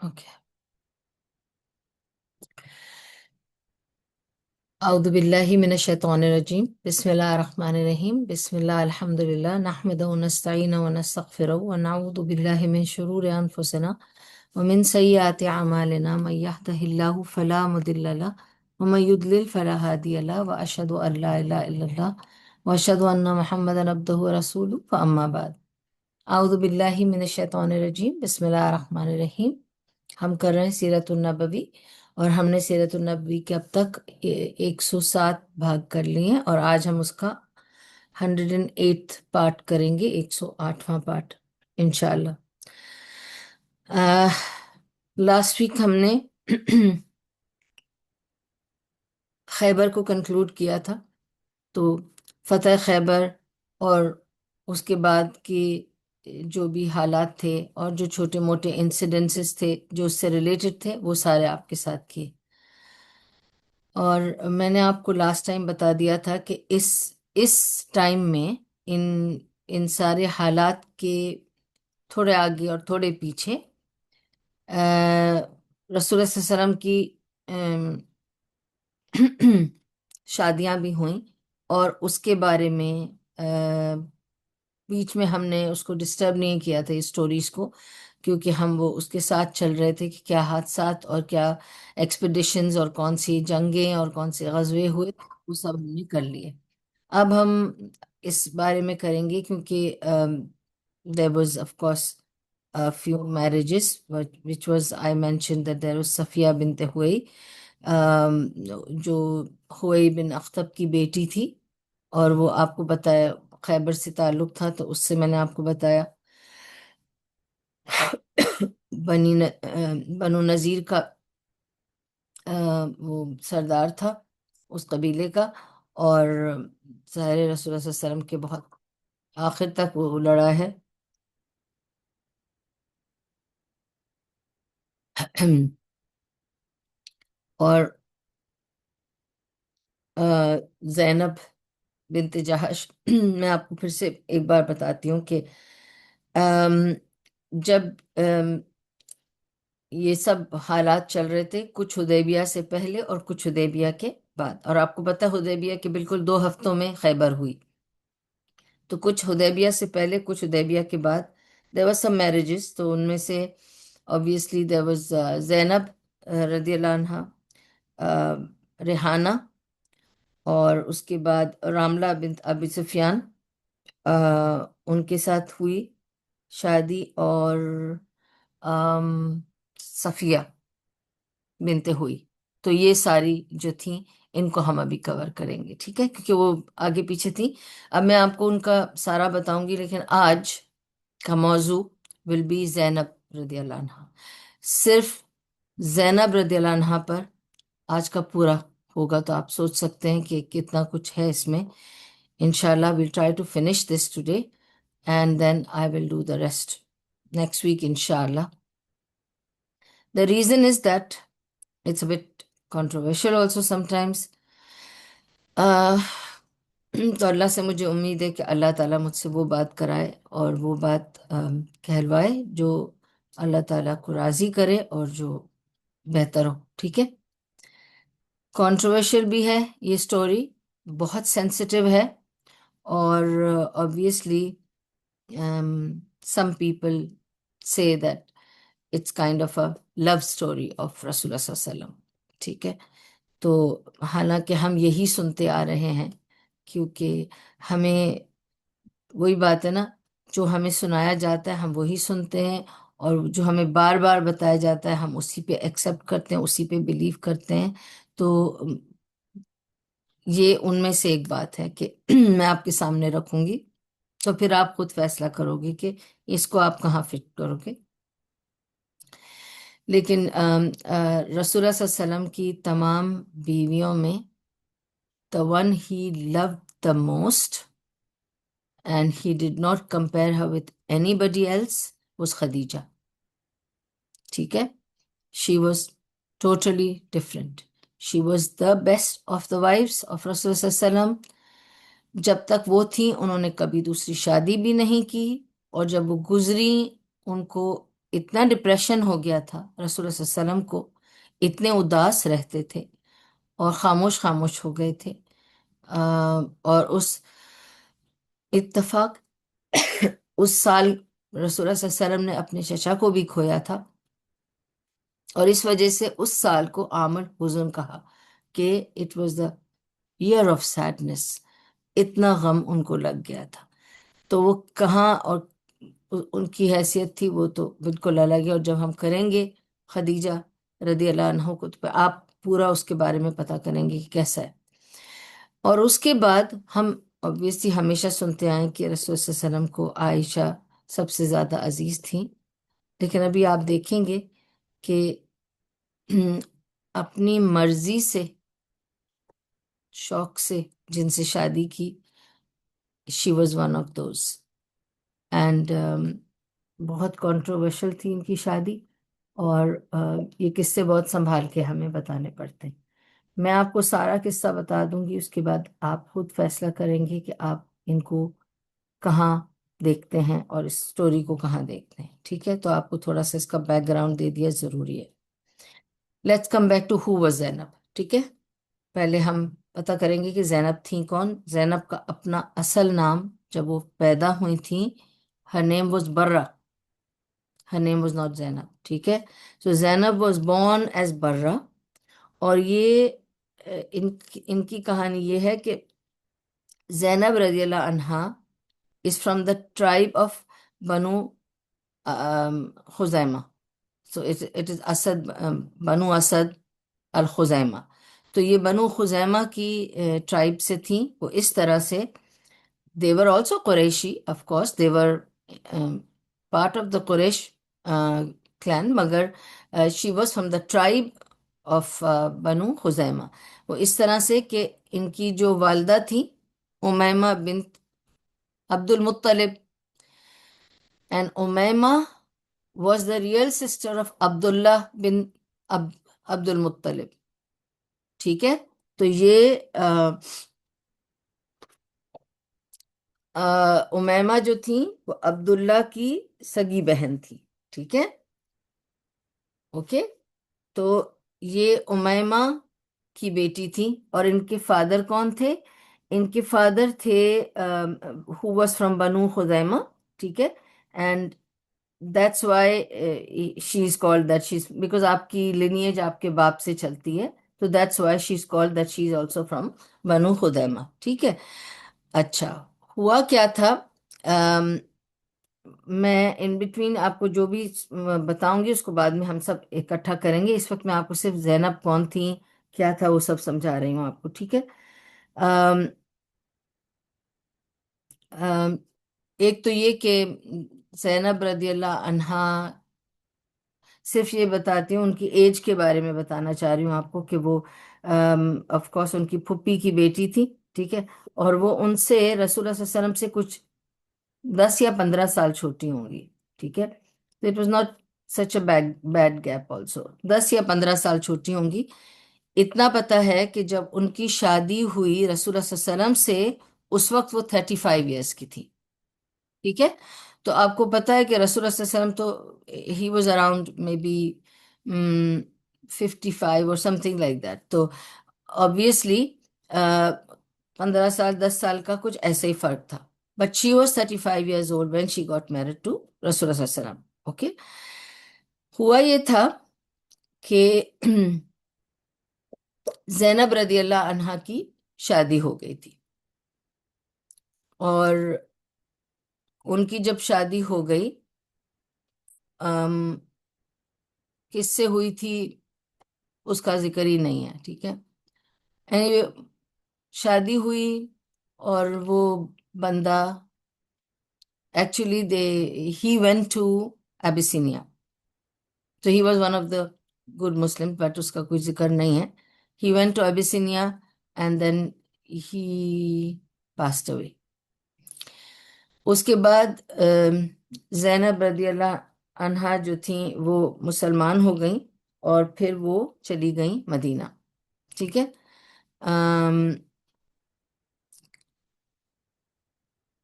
Okay. اعوذ باللہ من الشیطان الرجیم. بسم اللہ الرحمن الرحیم. بسم اللہ الحمد للہ نحمدہ ونستعینہ ونستغفرہ ونعوذ باللہ من شرور انفسنا ومن سیئات اعمالنا من یہدہ اللہ فلا مضل لہ ومن یضلل فلا ہادی لہ واشہد ان لا الہ الا اللہ واشہد ان محمدا عبدہ ورسولہ فاما بعد. اعوذ باللہ من الشیطان الرجیم. بسم اللہ الرحمن الرحیم. ہم کر رہے ہیں سیرت النبوی، اور ہم نے سیرت النبوی کے اب تک 107 بھاگ کر لیے ہیں، اور آج ہم اس کا 108 پارٹ کریں گے، 108واں پارٹ انشاءاللہ. لاسٹ ویک ہم نے خیبر کو کنکلوڈ کیا تھا. تو فتح خیبر اور اس کے بعد کے جو بھی حالات تھے اور جو چھوٹے موٹے انسیڈنسز تھے جو اس سے ریلیٹڈ تھے، وہ سارے آپ کے ساتھ کیے. اور میں نے آپ کو لاسٹ ٹائم بتا دیا تھا کہ اس ٹائم میں ان ان سارے حالات کے تھوڑے آگے اور تھوڑے پیچھے رسول اللہ صلی اللہ علیہ وسلم کی شادیاں بھی ہوئیں، اور اس کے بارے میں بیچ میں ہم نے اس کو ڈسٹرب نہیں کیا تھا اس سٹوریز کو، کیونکہ ہم وہ اس کے ساتھ چل رہے تھے کہ کیا حادثات اور کیا ایکسپیڈیشنز اور کون سی جنگیں اور کون سے غزوے ہوئے، وہ سب ہم نے کر لیے. اب ہم اس بارے میں کریں گے کیونکہ there was of course a few marriages which was I mentioned that there was Safia بنت ہوئی جو ہوئی بن اخطب کی بیٹی تھی، اور وہ آپ کو بتایا خیبر سے تعلق تھا. تو اس سے میں نے آپ کو بتایا بنو نذیر کا وہ سردار تھا اس قبیلے کا، اور ظاہر رسول اللہ صلی اللہ علیہ وسلم کے بہت آخر تک وہ لڑا ہے. اور زینب بنت جہش میں آپ کو پھر سے ایک بار بتاتی ہوں کہ جب یہ سب حالات چل رہے تھے، کچھ حدیبیہ سے پہلے اور کچھ حدیبیہ کے بعد، اور آپ کو پتہ حدیبیہ کے بالکل 2 ہفتوں میں خیبر ہوئی. تو کچھ حدیبیہ سے پہلے کچھ حدیبیہ کے بعد there were some marriages. تو ان میں سے obviously there was زینب رضی اللہ عنہ، ریحانہ، اور اس کے بعد راملہ بنت ابی سفیان، ان کے ساتھ ہوئی شادی، اور صفیہ بنت ہوئی. تو یہ ساری جو تھیں ان کو ہم ابھی کور کریں گے، ٹھیک ہے، کیونکہ وہ آگے پیچھے تھیں. اب میں آپ کو ان کا سارا بتاؤں گی، لیکن آج کا موضوع ول بی زینب رضی اللہ عنہ. صرف زینب رضی اللہ عنہ پر آج کا پورا ہوگا. تو آپ سوچ سکتے ہیں کہ کتنا کچھ ہے اس میں. انشاءاللہ we'll try to finish this today and then I will do the rest next week inshallah. The reason is that it's a bit controversial also sometimes. تو اللہ سے مجھے امید ہے کہ اللہ تعالیٰ مجھ سے وہ بات کرائے اور وہ بات کہلوائے جو اللہ تعالیٰ کو راضی کرے اور جو بہتر ہو، ٹھیک ہے. کنٹروورشل بھی ہے یہ سٹوری، بہت سینسٹیو ہے، اور obviously some people say that it's kind of a love story of Rasulullah صلی اللہ علیہ وسلم، ٹھیک ہے. تو حالانکہ ہم یہی سنتے آ رہے ہیں، کیونکہ ہمیں وہی بات ہے نا، جو ہمیں سنایا جاتا ہے ہم وہی سنتے ہیں، اور جو ہمیں بار بار بتایا جاتا ہے ہم اسی پہ ایکسیپٹ کرتے ہیں، اسی پہ بلیو کرتے ہیں. تو یہ ان میں سے ایک بات ہے کہ میں آپ کے سامنے رکھوں گی، تو پھر آپ خود فیصلہ کرو گے کہ اس کو آپ کہاں فٹ کرو گے. لیکن رسول اللہ صلی اللہ علیہ وسلم کی تمام بیویوں میں the one he loved the most and he did not compare her with anybody else was Khadija, ٹھیک ہے. she was totally different. she was the best of the wives of رسول صلی اللہ علیہ وسلم. جب تک وہ تھیں انہوں نے کبھی دوسری شادی بھی نہیں کی، اور جب وہ گزری ان کو اتنا ڈپریشن ہو گیا تھا رسول اللہ صلی اللہ علیہ وسلم کو، اتنے اداس رہتے تھے اور خاموش خاموش ہو گئے تھے. اور اس اتفاق اس سال رسول اللہ صلی اللہ علیہ وسلم نے اپنے چچا کو بھی کھویا تھا، اور اس وجہ سے اس سال کو عام الحزن کہا کہ it was the year of sadness. اتنا غم ان کو لگ گیا تھا. تو وہ کہاں اور ان کی حیثیت تھی وہ تو بالکل الگ ہے. اور جب ہم کریں گے خدیجہ رضی اللہ عنہ کو تو آپ پورا اس کے بارے میں پتہ کریں گے کہ کیسا ہے. اور اس کے بعد ہم obviously ہمیشہ سنتے آئے کہ رسول صلی اللہ علیہ وسلم کو عائشہ سب سے زیادہ عزیز تھیں، لیکن ابھی آپ دیکھیں گے کہ اپنی مرضی سے، شوق سے جن سے شادی کی، she was one of those. And بہت کنٹروورشل تھی ان کی شادی، اور یہ قصے بہت سنبھال کے ہمیں بتانے پڑتے ہیں. میں آپ کو سارا قصہ بتا دوں گی، اس کے بعد آپ خود فیصلہ کریں گے کہ آپ ان کو کہاں دیکھتے ہیں اور اس سٹوری کو کہاں دیکھتے ہیں. ٹھیک ہے، تو آپ کو تھوڑا سا اس کا بیک گراؤنڈ دے دیا ضروری ہے. Let's come back to who was Zainab. ٹھیک ہے، پہلے ہم پتہ کریں گے کہ زینب تھیں کون. زینب کا اپنا اصل نام جب وہ پیدا ہوئی تھیں، her name was burra, her name was not زینب. ٹھیک ہے، so Zainab was born as برہ. اور یہ ان کی کہانی یہ ہے کہ زینب رضی اللہ عنہا is from the tribe of بنو خزیمہ. so it is اسد، بنو اسد الخزیمہ. تو یہ بنو خزیمہ کی ٹرائب سے تھیں. وہ اس طرح سے they were also Qurayshi, of course they were part of the Quraysh clan, مگر she was from the tribe of بنو خزیمہ. وہ اس طرح سے کہ ان کی جو والدہ تھی امیمہ بنت عبد المطلب، and Umaima was the real sister of عبداللہ بن عبد المطلب. ٹھیک ہے، تو یہ امیمہ جو تھیں وہ عبداللہ کی سگی بہن تھی. ٹھیک ہے، اوکے. تو یہ امیمہ کی بیٹی تھی. اور ان کے فادر کون تھے؟ ان کے فادر تھے who was from بنو خزیمہ. ٹھیک ہے، and that's why she is called that she's because آپ کی lineage آپ کے باپ سے چلتی ہے، تو that's why she is called that she is also from بنو خزیمہ. ٹھیک ہے. اچھا، ہوا کیا تھا، میں ان بٹوین آپ کو جو بھی بتاؤں گی اس کو بعد میں ہم سب اکٹھا کریں گے. اس وقت میں آپ کو صرف زینب کون تھیں کیا تھا وہ سب سمجھا رہی ہوں آپ کو. ٹھیک ہے، ایک تو یہ کہ زینب رضی اللہ عنہا، صرف یہ بتاتی ہوں ان کی ایج کے بارے میں بتانا چاہ رہی ہوں آپ کو کہ وہ آف کورس ان کی پھپھی کی بیٹی تھی. ٹھیک ہے، اور وہ ان سے رسول اللہ صلی اللہ علیہ وسلم سے کچھ 10 یا 15 سال چھوٹی ہوں گی. ٹھیک ہے، تو it was not such a bad gap also. 10 یا 15 سال چھوٹی ہوں گی. اتنا پتہ ہے کہ جب ان کی شادی ہوئی رسول اللہ صلی اللہ علیہ وسلم سے، اس وقت وہ 35 ایئرس کی تھی. ٹھیک ہے، تو آپ کو پتہ ہے کہ رسول اللہ صلی اللہ علیہ وسلم تو ہی واز اراؤنڈ مے بی 55 اور سم تھنگ لائک دیٹ. تو obviously 15 سال 10 سال کا کچھ ایسے ہی فرق تھا. But she was 35 years old when she got married to رسول اللہ صلی اللہ علیہ وسلم. اوکے، ہوا یہ تھا کہ زینب رضی اللہ عنہا کی شادی ہو گئی تھی. اور ان کی جب شادی ہو گئی، کس سے ہوئی تھی اس کا ذکر ہی نہیں ہے. ٹھیک ہے، anyway شادی ہوئی اور وہ بندہ actually he went to Abyssinia. تو he was one of the good Muslims but اس کا کوئی ذکر نہیں ہے. He went to Abyssinia and then he passed away. اس کے بعد زینب رضی اللہ عنہا جو تھیں وہ مسلمان ہو گئیں اور پھر وہ چلی گئیں مدینہ. ٹھیک ہے،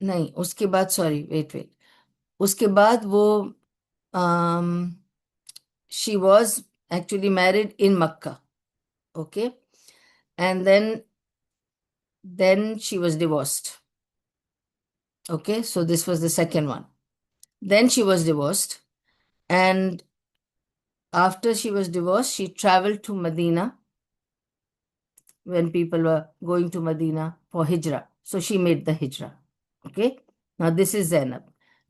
نہیں اس کے بعد، سوری ویٹ، اس کے بعد وہ um, she was actually married in Makkah. Okay. And then she was divorced. Okay. So this was the second one. Then she was divorced. And after she was divorced, she traveled to Medina when people were going to Medina for hijrah. So she made the hijrah. Okay. Now this is Zainab.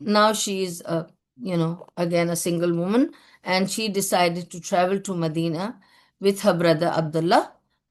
now she is again a single woman, and she decided to travel to Medina with her brother Abdullah.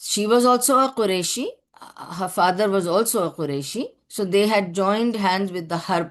She was also a Qurayshi. Her father was also a Qurayshi. So they had joined hands with the Harb.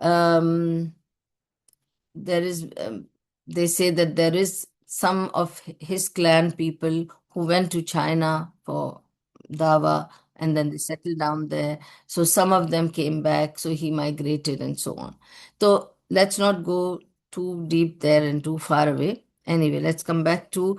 um, there is they say that there is some of his clan people who went to China for dawa, and then they settled down there. So some of them came back, so he migrated and so on. So let's not go too deep there and too far away. Anyway, let's come back to,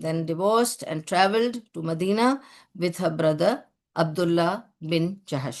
then divorced and traveled to Medina with her brother Abdullah bin Jahash.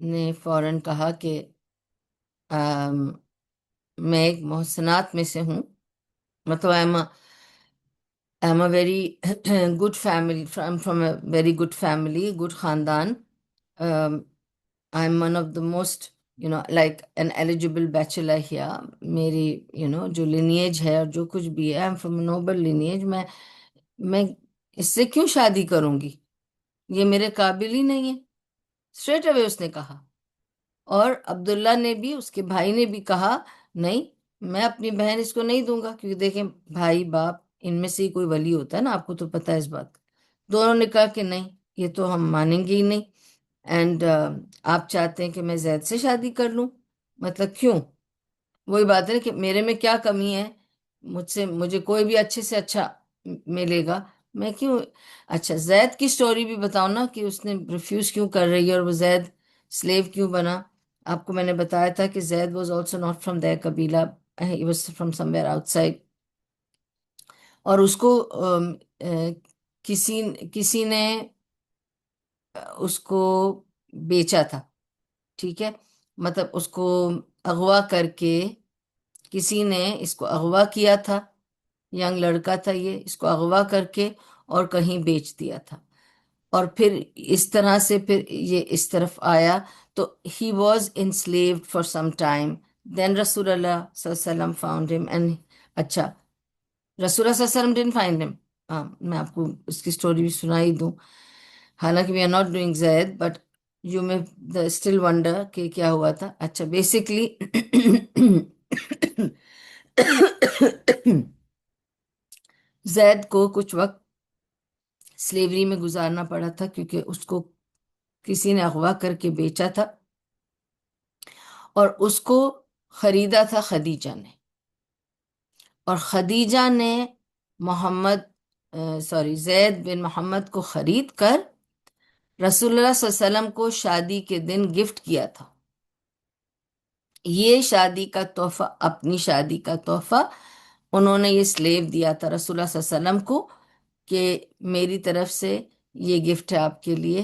نے فوراً کہا کہ آم، میں ایک محسنات میں سے ہوں، مطلب I'm a very good family. I'm from a very good family, good خاندان. Um, I'm one of the most, like an eligible bachelor here. میری جو lineage ہے اور جو کچھ بھی ہے، I'm from a noble lineage. میں اس سے کیوں شادی کروں گی؟ یہ میرے قابل ہی نہیں ہے، اسٹریٹ اوے اس نے کہا۔ اور عبداللہ نے بھی، اس کے بھائی نے بھی کہا نہیں، میں اپنی بہن اس کو نہیں دوں گا، کیونکہ دیکھیں بھائی باپ ان میں سے ہی کوئی ولی ہوتا ہے نا، آپ کو تو پتہ ہے اس بات کا۔ دونوں نے کہا کہ نہیں، یہ تو ہم مانیں گے ہی نہیں۔ اینڈ آپ چاہتے ہیں کہ میں زید سے شادی کر لوں؟ مطلب کیوں؟ وہی بات ہے کہ میرے میں کیا کمی ہے؟ مجھے کوئی بھی اچھے سے اچھا ملے گا، میں کیوں؟ اچھا زید کی سٹوری بھی بتاؤ نا، کہ اس نے ریفیوز کیوں کر رہی ہے اور وہ زید سلیو کیوں بنا۔ آپ کو میں نے بتایا تھا کہ Zaid was also not from their قبیلہ، he was from somewhere outside, اور اس کو کسی کسی نے اس کو بیچا تھا، ٹھیک ہے؟ مطلب اس کو اغوا کر کے، کسی نے اس کو اغوا کیا تھا، ینگ لڑکا تھا یہ، اس کو اغوا کر کے اور کہیں بیچ دیا تھا، اور پھر اس طرح سے پھر یہ اس طرف آیا، تو ہی was enslaved for some time, then رسول اللہ صلی اللہ علیہ وسلم فاؤنڈ ہم اینڈ، اچھا رسول اللہ صلی اللہ علیہ وسلم ڈنٹ فائنڈ ہم، ہاں میں آپ کو اس کی سٹوری بھی سنائی دوں، حالانکہ we are not doing Zaid, but you میں اسٹل ونڈر کہ کیا ہوا تھا۔ اچھا بیسکلی زید کو کچھ وقت سلیوری میں گزارنا پڑا تھا، کیونکہ اس کو کسی نے اغوا کر کے بیچا تھا، اور اس کو خریدا تھا خدیجہ نے، اور خدیجہ نے محمد زید بن محمد کو خرید کر رسول اللہ صلی اللہ علیہ وسلم کو شادی کے دن گفٹ کیا تھا۔ یہ شادی کا تحفہ، اپنی شادی کا تحفہ انہوں نے یہ سلیو دیا تھا رسول اللہ صلی اللہ علیہ وسلم کو، کہ میری طرف سے یہ گفٹ ہے آپ کے لیے،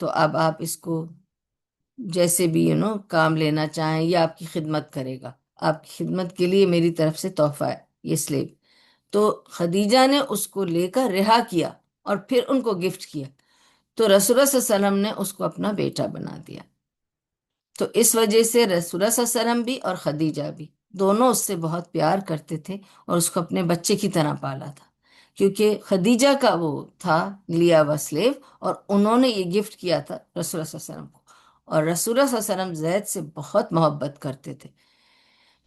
تو اب آپ اس کو جیسے بھی کام لینا چاہیں، یا آپ کی خدمت کرے گا، آپ کی خدمت کے لیے میری طرف سے تحفہ ہے یہ سلیب۔ تو خدیجہ نے اس کو لے کر رہا کیا اور پھر ان کو گفٹ کیا، تو رسول اللہ صلی اللہ علیہ وسلم نے اس کو اپنا بیٹا بنا دیا۔ تو اس وجہ سے رسول اللہ صلی اللہ علیہ وسلم بھی اور خدیجہ بھی دونوں اس سے بہت پیار کرتے تھے، اور اس کو اپنے بچے کی طرح پالا تھا، کیونکہ خدیجہ کا وہ تھا لیا ہوا سلیو، اور انہوں نے یہ گفٹ کیا تھا رسول اللہ صلی اللہ علیہ وسلم کو، اور رسول اللہ صلی اللہ علیہ وسلم زید سے بہت محبت کرتے تھے،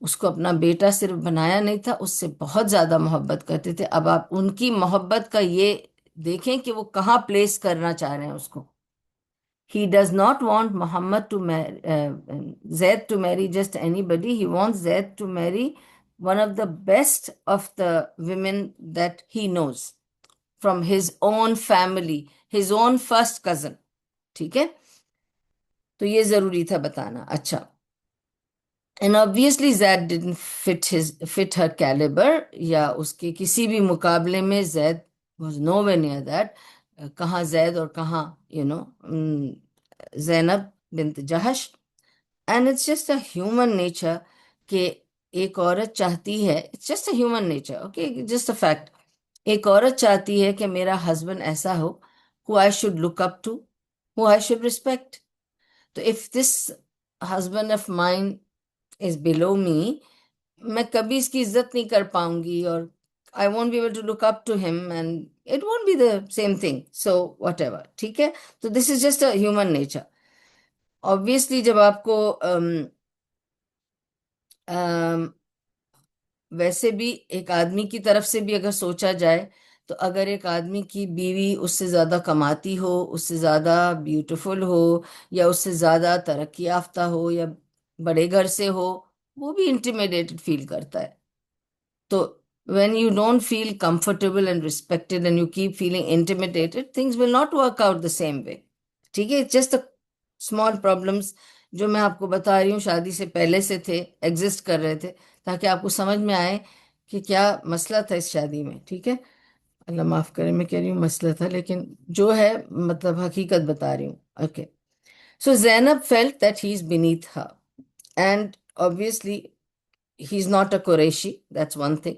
اس کو اپنا بیٹا صرف بنایا نہیں تھا، اس سے بہت زیادہ محبت کرتے تھے۔ اب آپ ان کی محبت کا یہ دیکھیں کہ وہ کہاں پلیس کرنا چاہ رہے ہیں اس کو۔ He does not want Muhammad to marry, Zaid to marry just anybody. He wants Zaid to marry one of the best of the women that he knows from his own family, his own first cousin. ٹھیک ہے؟ تو یہ ضروری تھا بتانا۔ اچھا، and obviously Zaid didn't fit her caliber، یا اس کے کسی بھی مقابلے میں زید was nowhere near that۔ کہاں زید اور کہاں Zainab bint Jahsh. And it's just a human nature کہ ایک عورت چاہتی ہے، it's just a human nature, okay, just a fact, ایک عورت چاہتی ہے کہ میرا ہسبینڈ ایسا ہو who I should look up to, who I should respect۔ تو if this husband of mine is below me، میں کبھی اس کی عزت نہیں کر پاؤں گی، اور I won't be able to look up to him and it won't be the same thing، so whatever، ٹھیک ہے؟ تو this is just a human nature۔ obviously جب آپ کو ویسے بھی ایک آدمی کی طرف سے بھی اگر سوچا جائے، تو اگر ایک آدمی کی بیوی اس سے زیادہ کماتی ہو، اس سے زیادہ بیوٹیفل ہو، یا اس سے زیادہ ترقی یافتہ ہو، یا بڑے گھر سے ہو، وہ بھی انٹیمیڈیٹڈ فیل کرتا ہے۔ تو when you don't feel comfortable and respected and you keep feeling intimidated, things will not work out the same way۔ ٹھیک ہے؟ جسٹ اسمال پرابلمس جو میں آپ کو بتا رہی ہوں شادی سے پہلے سے تھے، ایگزسٹ کر رہے تھے، تاکہ آپ کو سمجھ میں آئے کہ کیا مسئلہ تھا اس شادی میں۔ ٹھیک ہے؟ اللہ معاف کرے میں کہہ رہی ہوں مسئلہ تھا، لیکن جو ہے مطلب حقیقت بتا رہی ہوں۔ Okay, So Zainab felt that he's beneath her. And obviously, he's not a Qureshi. That's one thing.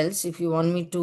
else if you want me to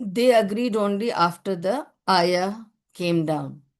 they agreed only after the ayah came down.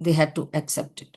they had to accept it.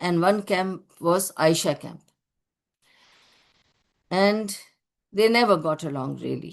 and one camp was Aisha camp, and they never got along really,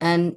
and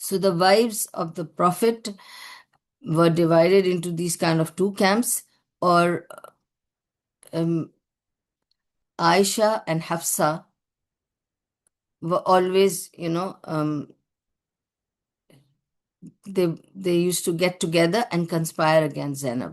so the wives of the prophet were divided into these kind of two camps, or Aisha and Hafsa were always they used to get together and conspire against Zainab,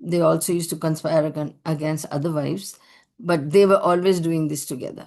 They also used to conspire against other wives, but they were always doing this together.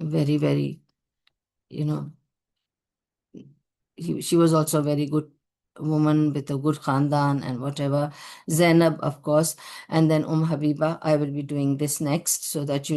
very very, you know she was also a very good woman with a good khandan and whatever. Zainab, of course, and then Habiba. I will be doing this next so that she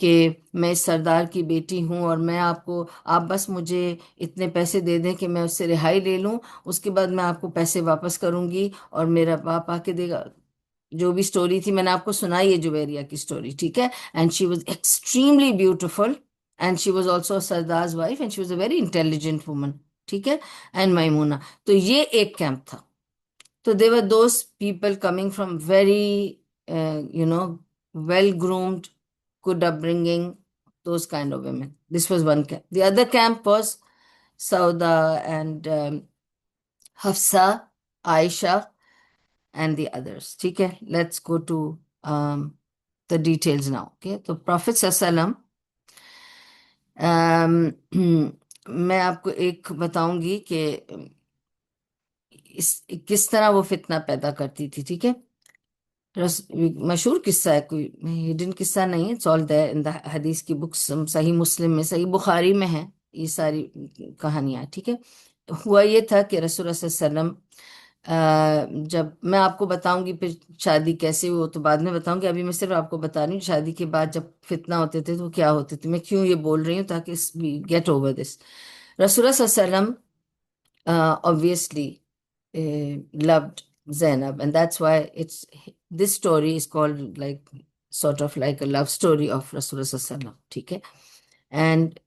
کہ میں اس سردار کی بیٹی ہوں، اور میں آپ بس مجھے اتنے پیسے دے دیں کہ میں اس سے رہائی لے لوں، اس کے بعد میں آپ کو پیسے واپس کروں گی اور میرا باپ آ کے دے گا۔ جو بھی سٹوری تھی میں نے آپ کو سنائی ہے جویریہ کی سٹوری، ٹھیک ہے؟ And she was extremely beautiful, and she was also سردارز wife, and she was a very intelligent woman, ٹھیک ہے؟ اینڈ میمونہ، تو یہ ایک کیمپ تھا. So there were those people coming from very, well-groomed, good upbringing, those kind of women. This was one camp. The other camp was Sauda and Hafsa, Aisha, and the others. Okay, let's go to um, the details now. Okay, so Prophet Sallam, میں آپ کو ایک بتاؤں گی کہ کس طرح وہ فتنہ پیدا کرتی تھی، ٹھیک ہے؟ مشہور قصہ ہے، کوئی ہڈن قصہ نہیں ہے، اٹس آل دیئر ان دا حدیث کی بکس، صحیح مسلم میں، صحیح بخاری میں ہے یہ ساری کہانیاں، ٹھیک ہے؟ ہوا یہ تھا کہ رسول اللہ صلی اللہ علیہ وسلم، جب میں آپ کو بتاؤں گی پھر شادی کیسے وہ تو بعد میں بتاؤں گی، ابھی میں صرف آپ کو بتا رہی ہوں شادی کے بعد جب فتنہ ہوتے تھے تو کیا ہوتے تھے، میں کیوں یہ بول رہی ہوں تاکہ گیٹ اوور دس. رسول اللہ صلی اللہ علیہ وسلم obviously loved Zainab, and that's why this story is called like sort of like a love story of Rasulullah Sallallahu Alaihi Wasallam, ٹھیک ہے؟ And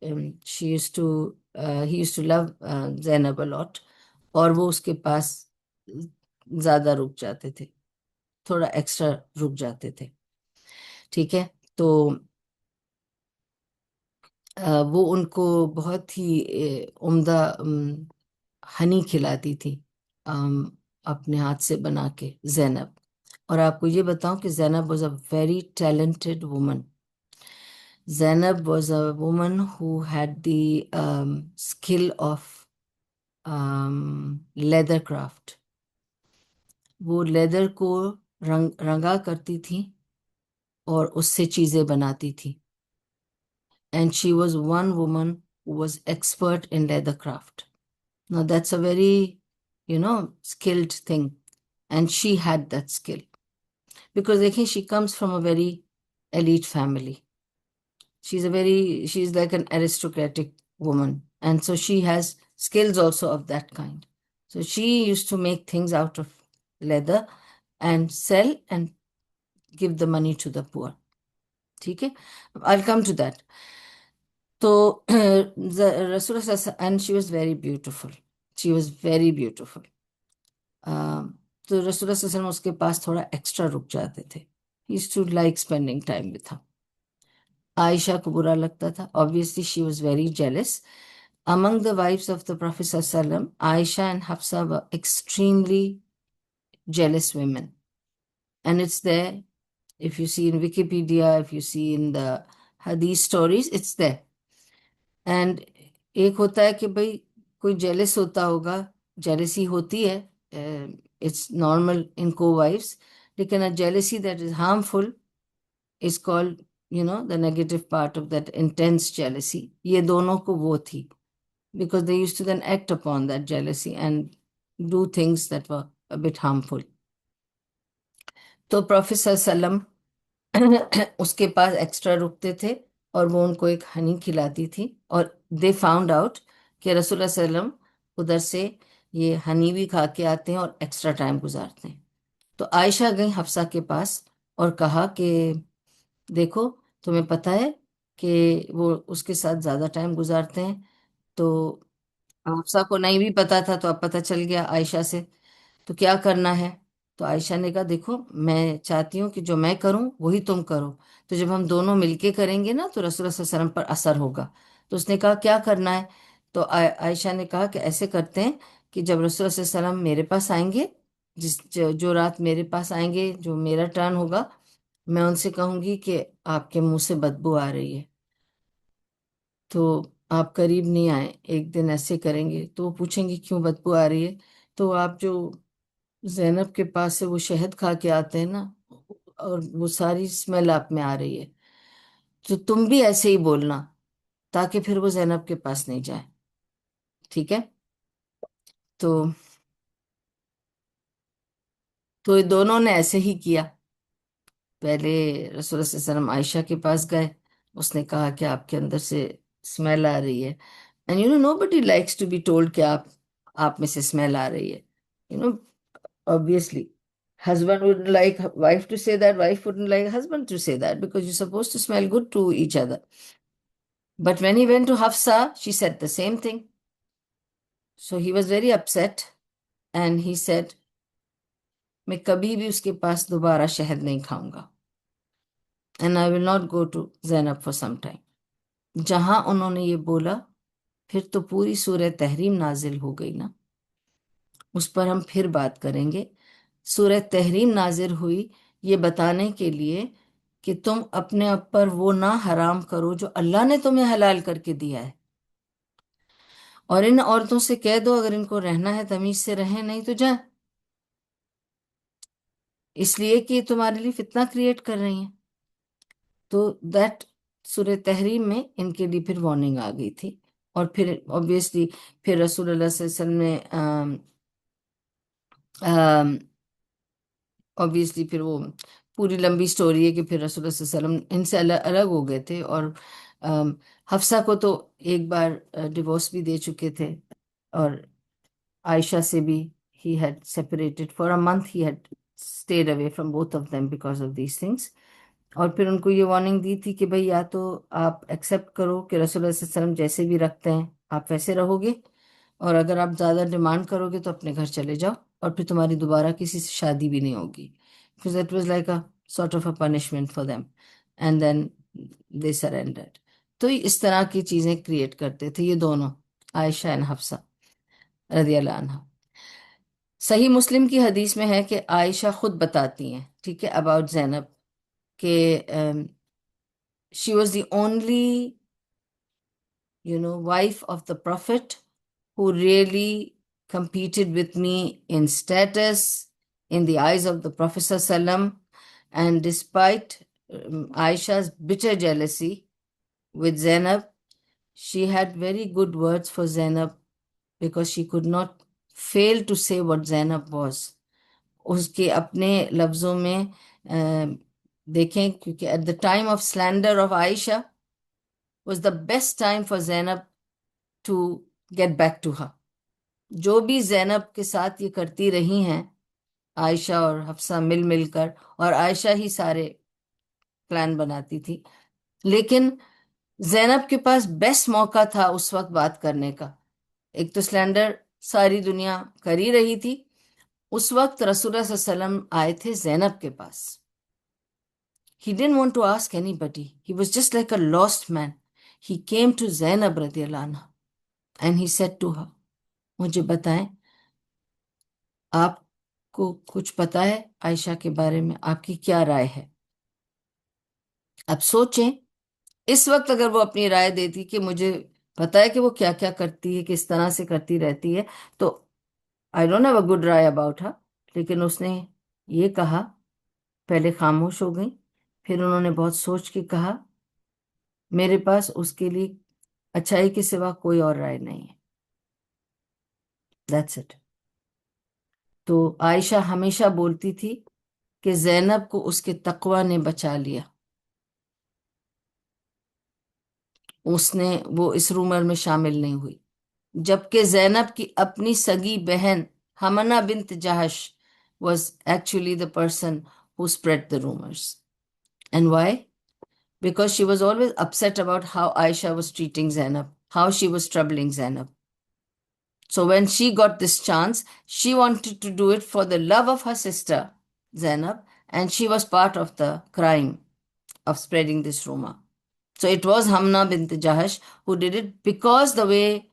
he used to love Zainab a lot, اور وہ اس کے پاس زیادہ رک جاتے تھے، تھوڑا ایکسٹرا رک جاتے تھے، ٹھیک ہے؟ تو وہ ان کو بہت ہی عمدہ ہنی کھلاتی تھی، اپنے ہاتھ سے بنا کے، زینب. اور آپ کو یہ بتاؤں کہ Zainab was a very talented woman. Zainab was a woman who had the skill of leather craft. وہ لیدر کو رنگا کرتی تھی اور اس سے چیزیں بناتی تھی. And she was one woman who was expert in leather craft. Now that's a very, skilled thing. And she had that skill. Because I think she comes from a very elite family. She's like an aristocratic woman. And so she has skills also of that kind. So she used to make things out of leather and sell and give the money to the poor. Okay? I'll come to that. So Rasulullah, and she was very beautiful. She was very beautiful. تو رسول اللہ صلی اللہ علیہ وسلم اس کے پاس تھوڑا extra رک جاتے تھے. He used to like spending time with her. عائشہ کو برا لگتا تھا. Obviously she was very jealous. Among the wives of the Prophet صلی اللہ علیہ وسلم, Aisha and Hafsa were extremely jealous women. And it's there, if you see in Wikipedia, if you see in the hadith stories, it's there. And ایک ہوتا ہے کہ بھئی کوئی jealous ہوتا ہوگا، جیلسی ہوتی ہے، it's normal in co-wives, لیکن a jealousy that is harmful is called, the negative part of that intense jealousy. یہ دونوں کو وہ تھی. Because they used to then act upon that jealousy and do things that were a bit harmful. تو Prophet صلی اللہ علیہ وسلم اس کے پاس ایکسٹرا رکتے تھے اور وہ ان کو ایک ہنی کھلاتی تھی، اور they found out کہ رسول اللہ صلی اللہ علیہ وسلم ادھر سے یہ ہنی بھی کھا کے آتے ہیں اور ایکسٹرا ٹائم گزارتے ہیں. تو عائشہ گئی حفصہ کے پاس اور کہا کہ دیکھو تمہیں پتہ ہے کہ وہ اس کے ساتھ زیادہ ٹائم گزارتے ہیں. تو حفصہ کو نہیں بھی پتا تھا، تو اب پتہ چل گیا عائشہ سے، تو کیا کرنا ہے؟ تو عائشہ نے کہا دیکھو میں چاہتی ہوں کہ جو میں کروں وہی تم کرو، تو جب ہم دونوں مل کے کریں گے نا تو رسول اللہ صلی اللہ علیہ وسلم پر اثر ہوگا. تو اس نے کہا کیا کرنا ہے؟ تو عائشہ نے کہا کہ ایسے کرتے ہیں کہ جب رسول اللہ صلی اللہ علیہ وسلم میرے پاس آئیں گے، جو رات میرے پاس آئیں گے، جو میرا ٹرن ہوگا، میں ان سے کہوں گی کہ آپ کے منہ سے بدبو آ رہی ہے، تو آپ قریب نہیں آئیں. ایک دن ایسے کریں گے تو وہ پوچھیں گے کیوں بدبو آ رہی ہے؟ تو آپ جو زینب کے پاس سے وہ شہد کھا کے آتے ہیں نا، اور وہ ساری اسمیل آپ میں آ رہی ہے، تو تم بھی ایسے ہی بولنا تاکہ پھر وہ زینب کے پاس نہیں جائے. ٹھیک ہے؟ تو یہ دونوں نے ایسے ہی کیا. پہلے رسول اللہ صلی اللہ علیہ وسلم عائشہ کے پاس گئے، اس نے کہا کہ آپ کے اندر سے اسمیل آ رہی ہے. And you know nobody likes to be told کہ آپ میں سے اسمیل آ رہی ہے. You know obviously husband wouldn't like wife to say that, wife wouldn't like husband to say that, because you're supposed to smell good to each other. But when he went to Hafsa, she said the same thing. So he was very upset and he said, میں کبھی بھی اس کے پاس دوبارہ شہد نہیں کھاؤں گا. And I will not go to Zainab for some time. جہاں انہوں نے یہ بولا پھر تو پوری سورہ تحریم نازل ہو گئی نا. اس پر ہم پھر بات کریں گے. سورہ تحریم نازل ہوئی یہ بتانے کے لیے کہ تم اپنے اوپر وہ نہ حرام کرو جو اللہ نے تمہیں حلال کر کے دیا ہے. اور ان عورتوں سے کہہ دو اگر ان کو رہنا ہے تمیز سے رہیں، نہیں تو جائیں. اس لیے کہ یہ تمہارے لیے فتنہ کریٹ کر رہی ہیں. تو دیٹ سورہ تحریم میں ان کے لیے پھر وارننگ آ گئی تھی. اور پھر obviously پھر رسول اللہ صلی اللہ علیہ وسلم نے obviously پھر وہ پوری لمبی سٹوری ہے کہ پھر رسول اللہ صلی اللہ علیہ وسلم ان سے الگ ہو گئے تھے. اور حفصہ کو تو ایک بار ڈیورس بھی دے چکے تھے، اور عائشہ سے بھی he had separated for a month. He had stayed away from both of them because of these things. اور پھر ان کو یہ وارننگ دی تھی کہ بھئی یا تو آپ ایکسیپٹ کرو کہ رسول اللہ صلی اللہ علیہ وسلم جیسے بھی رکھتے ہیں آپ ویسے رہو گے، اور اگر آپ زیادہ ڈیمانڈ کرو گے تو اپنے گھر چلے جاؤ، اور پھر تمہاری دوبارہ کسی سے شادی بھی نہیں ہوگی. Because that was like a sort of a punishment for them. And then they surrendered. تو اس طرح کی چیزیں کریٹ کرتے تھے یہ دونوں، عائشہ اور حفصہ رضی اللہ عنہ. صحیح مسلم کی حدیث میں ہے کہ عائشہ خود بتاتی ہیں، ٹھیک ہے، اباؤٹ زینب، کہ she was the only wife of the prophet who really competed with me in status in the eyes of the Prophet ﷺ. And despite Aisha's bitter jealousy with Zainab, she had very good words for Zainab because she could not fail to say what Zainab was. اس کے اپنے لفظوں میں دیکھیں، کیونکہ at the time of slander of Aisha was the best time for Zainab to get back to her. جو بھی زینب کے ساتھ یہ کرتی رہی ہیں عائشہ اور حفصہ مل کر، اور عائشہ ہی سارے پلان بناتی تھی، لیکن زینب کے پاس بیسٹ موقع تھا اس وقت بات کرنے کا. ایک تو سلینڈر ساری دنیا کر ہی رہی تھی، اس وقت رسول اللہ صلی اللہ علیہ وسلم آئے تھے زینب کے پاس. He didn't want to ask anybody. He was just like a lost man. He came to Zainab رضی اللہ عنہ and he said to her, مجھے بتائیں آپ کو کچھ پتا ہے عائشہ کے بارے میں، آپ کی کیا رائے ہے؟ اب سوچیں اس وقت اگر وہ اپنی رائے دیتی کہ مجھے پتا ہے کہ وہ کیا کیا کرتی ہے، کس طرح سے کرتی رہتی ہے، تو I don't have a good Rai about her. لیکن اس نے یہ کہا، پہلے خاموش ہو گئی، پھر انہوں نے بہت سوچ کے کہا میرے پاس اس کے لیے اچھائی کے سوا کوئی اور رائے نہیں ہے. That's it. تو عائشہ ہمیشہ بولتی تھی کہ زینب کو اس کے تقوی نے بچا لیا. وہ اس رومر میں شامل نہیں ہوئی، جبکہ زینب کی اپنی سگی بہن حمنہ بنت جہش was actually the person who spread the rumors. And why? Because she was always upset about how Aisha was treating Zainab, how she was troubling Zainab. So when she got this chance, she wanted to do it for the love of her sister, Zainab, and she was part of the crime of spreading this rumor. So it was Hamna bint Jahash who did it because the way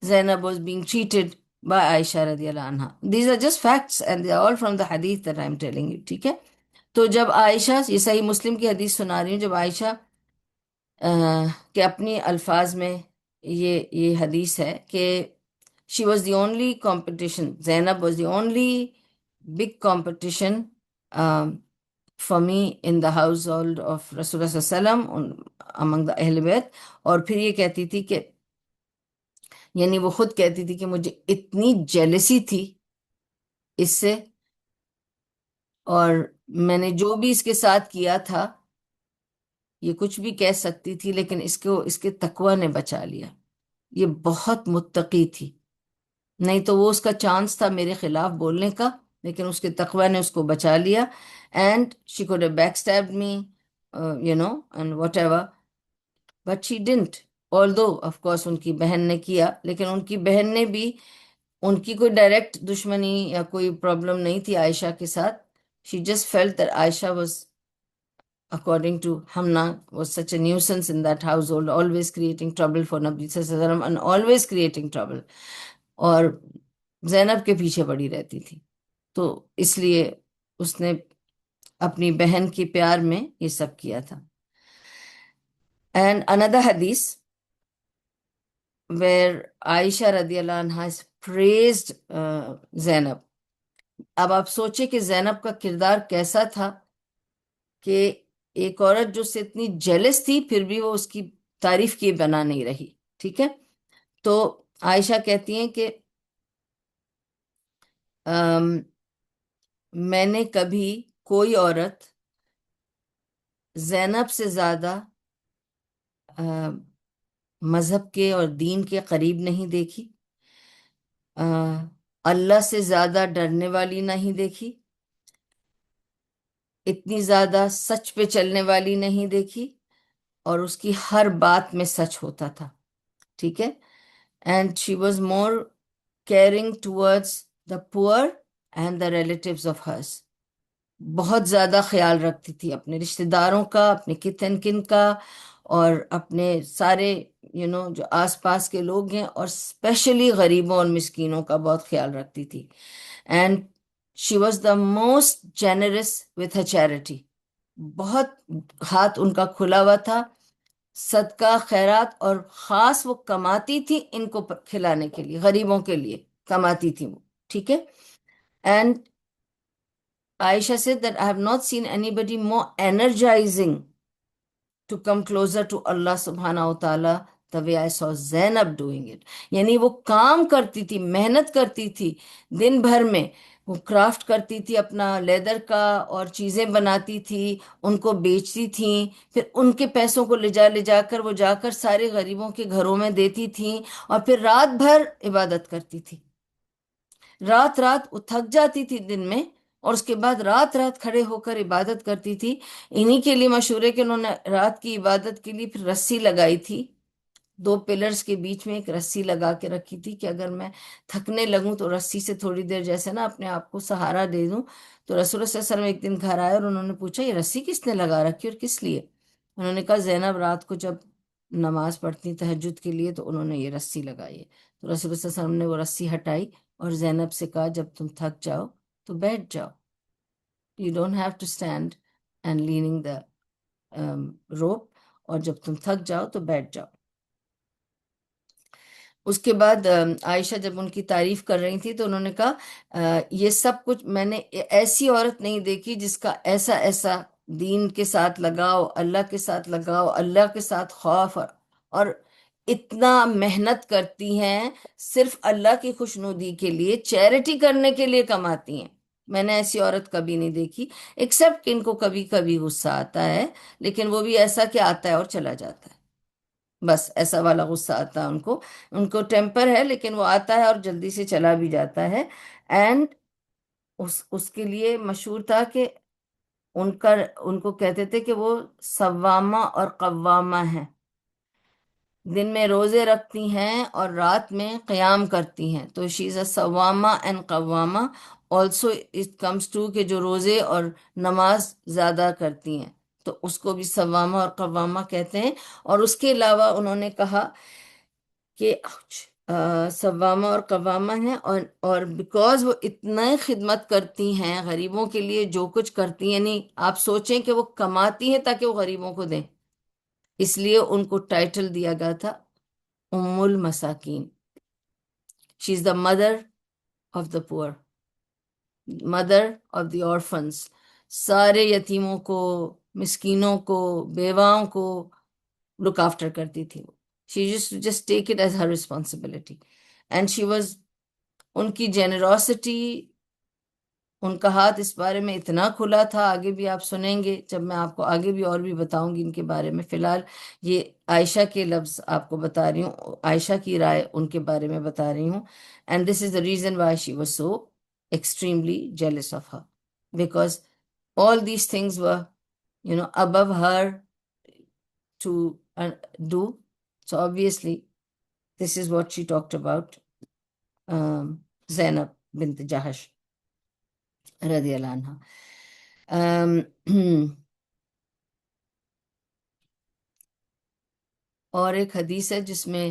Zainab was being treated by Aisha radiallahu anha. These are just facts and they are all from the hadith that I am telling you, ٹھیک ہے؟ تو جب عائشہ، یہ صحیح مسلم کی حدیث سنا رہی ہوں، جب عائشہ کہ اپنی الفاظ میں یہ حدیث ہے کہ she was the only competition, Zainab was the only big competition for me in the household of Rasulullah sallallahu alaihi wasallam among the Ahl Bayt. اور پھر یہ کہتی تھی کہ یعنی وہ خود کہتی تھی کہ مجھے اتنی جیلسی تھی اس سے، اور میں نے جو بھی اس کے ساتھ کیا تھا یہ کچھ بھی کہہ سکتی تھی لیکن اس کے تقوی نے بچا لیا. یہ بہت متقی تھی، نہیں تو وہ اس کا چانس تھا میرے خلاف بولنے کا، لیکن اس کے تقوی نے اس کو بچا لیا. And she could have back stabbed me, and whatever, but she didn't. Although of course ان کی بہن نے کیا، لیکن ان کی بہن نے بھی، ان کی کوئی ڈائریکٹ دشمنی یا کوئی پرابلم نہیں تھی عائشہ کے ساتھ. She just felt that Aisha was according to Hamna was such a nuisance in that household, always creating trouble for Nabi Sallallahu Alaihi Wasallam and always creating trouble. اور زینب کے پیچھے پڑی رہتی تھی، تو اس لیے اس نے اپنی بہن کے پیار میں یہ سب کیا تھا. And another hadith where Aisha radiallahu anha has praised زینب. اب آپ سوچیں کہ زینب کا کردار کیسا تھا، کہ ایک عورت جو سے اتنی جیلس تھی پھر بھی وہ اس کی تعریف کیے بنا نہیں رہی. ٹھیک ہے، تو عائشہ کہتی ہیں کہ میں نے کبھی کوئی عورت زینب سے زیادہ مذہب کے اور دین کے قریب نہیں دیکھی، اللہ سے زیادہ ڈرنے والی نہیں دیکھی، اتنی زیادہ سچ پہ چلنے والی نہیں دیکھی، اور اس کی ہر بات میں سچ ہوتا تھا. ٹھیک ہے، and she was more caring towards the poor and the relatives of ہرس. بہت زیادہ خیال رکھتی تھی اپنے رشتہ داروں کا، اپنے کن کن کا، اور اپنے سارے جو آس پاس کے لوگ ہیں، اور اسپیشلی غریبوں اور مسکینوں کا بہت خیال رکھتی تھی. And she was the most generous with her charity. بہت ہاتھ ان کا کھلا ہوا تھا صدقہ خیرات، اور خاص وہ کماتی تھی ان کو کھلانے کے لیے، غریبوں کے لیے کماتی تھی وہ. ٹھیک ہے، and Aisha said that I have not seen anybody more energizing to come closer to Allah subhanahu wa ta'ala the way I saw Zainab doing it. یعنی وہ کام کرتی تھی، محنت کرتی تھی دن بھر میں، وہ کرافٹ کرتی تھی اپنا لیدر کا، اور چیزیں بناتی تھی، ان کو بیچتی تھیں، پھر ان کے پیسوں کو لے جا کر وہ جا کر سارے غریبوں کے گھروں میں دیتی تھیں، اور پھر رات بھر عبادت کرتی تھی. رات وہ تھک جاتی تھی دن میں، اور اس کے بعد رات کھڑے ہو کر عبادت کرتی تھی. انہی کے لیے مشہور ہے کہ انہوں نے رات کی عبادت کے لیے پھر رسی لگائی تھی، 2 پلرز کے بیچ میں ایک رسی لگا کے رکھی تھی، کہ اگر میں تھکنے لگوں تو رسی سے تھوڑی دیر جیسے نا اپنے آپ کو سہارا دے دوں. تو رسول اللہ صلی اللہ علیہ وسلم ایک دن گھر آئے اور انہوں نے پوچھا یہ رسی کس نے لگا رکھی اور کس لیے؟ انہوں نے کہا زینب رات کو جب نماز پڑھتی تہجد کے لیے تو انہوں نے یہ رسی لگائی ہے. تو رسول اللہ صلی اللہ علیہ وسلم نے وہ رسی ہٹائی اور زینب سے کہا جب تم تھک جاؤ تو بیٹھ جاؤ. You don't have to stand and leaning the rope. اور جب تم تھک جاؤ تو بیٹھ جاؤ. اس کے بعد عائشہ جب ان کی تعریف کر رہی تھی تو انہوں نے کہا یہ سب کچھ میں نے ایسی عورت نہیں دیکھی جس کا ایسا دین کے ساتھ لگاؤ، اللہ کے ساتھ لگاؤ، اللہ کے ساتھ خوف، اور اتنا محنت کرتی ہیں صرف اللہ کی خوشنودی کے لیے، چیریٹی کرنے کے لیے کماتی ہیں. میں نے ایسی عورت کبھی نہیں دیکھی، ایکسپٹ کہ ان کو کبھی کبھی غصہ آتا ہے، لیکن وہ بھی ایسا کہ آتا ہے اور چلا جاتا ہے. بس ایسا والا غصہ آتا ہے ان کو ٹیمپر ہے، لیکن وہ آتا ہے اور جلدی سے چلا بھی جاتا ہے. اینڈ اس کے لیے مشہور تھا کہ ان کو کہتے تھے کہ وہ صوامہ اور قوامہ ہیں، دن میں روزے رکھتی ہیں اور رات میں قیام کرتی ہیں. تو شی از اے صوامہ اینڈ قوامہ. آلسو اٹ کمز ٹو کہ جو روزے اور نماز زیادہ کرتی ہیں تو اس کو بھی صوامہ اور قوامہ کہتے ہیں. اور اس کے علاوہ انہوں نے کہا کہ صوامہ اور قوامہ ہیں، اور بیکاز وہ اتنا خدمت کرتی ہیں غریبوں کے لیے، جو کچھ کرتی ہیں، یعنی آپ سوچیں کہ وہ کماتی ہیں تاکہ وہ غریبوں کو دیں، اس لیے ان کو ٹائٹل دیا گیا تھا ام المساکین. شی از دا مدر آف دا پور، مدر آف دی orphans. سارے یتیموں کو، مسکینوں کو، بیواؤں کو لک آفٹر کرتی تھی وہ. She used to just take it as her responsibility. And she was، ان کی جنرosity ان کا ہاتھ اس بارے میں اتنا کھلا تھا، آگے بھی آپ سنیں گے جب میں آپ کو آگے بھی اور بھی بتاؤں گی ان کے بارے میں. فی الحال یہ عائشہ کے لفظ آپ کو بتا رہی ہوں، عائشہ کی رائے ان کے بارے میں بتا رہی ہوں. And this is the reason why she was so extremely jealous of her, because all these things were, above her to do. So obviously, this is what she talked about Zainab bint Jahash رضی اللہ عنہ. اور ایک حدیث ہے جس میں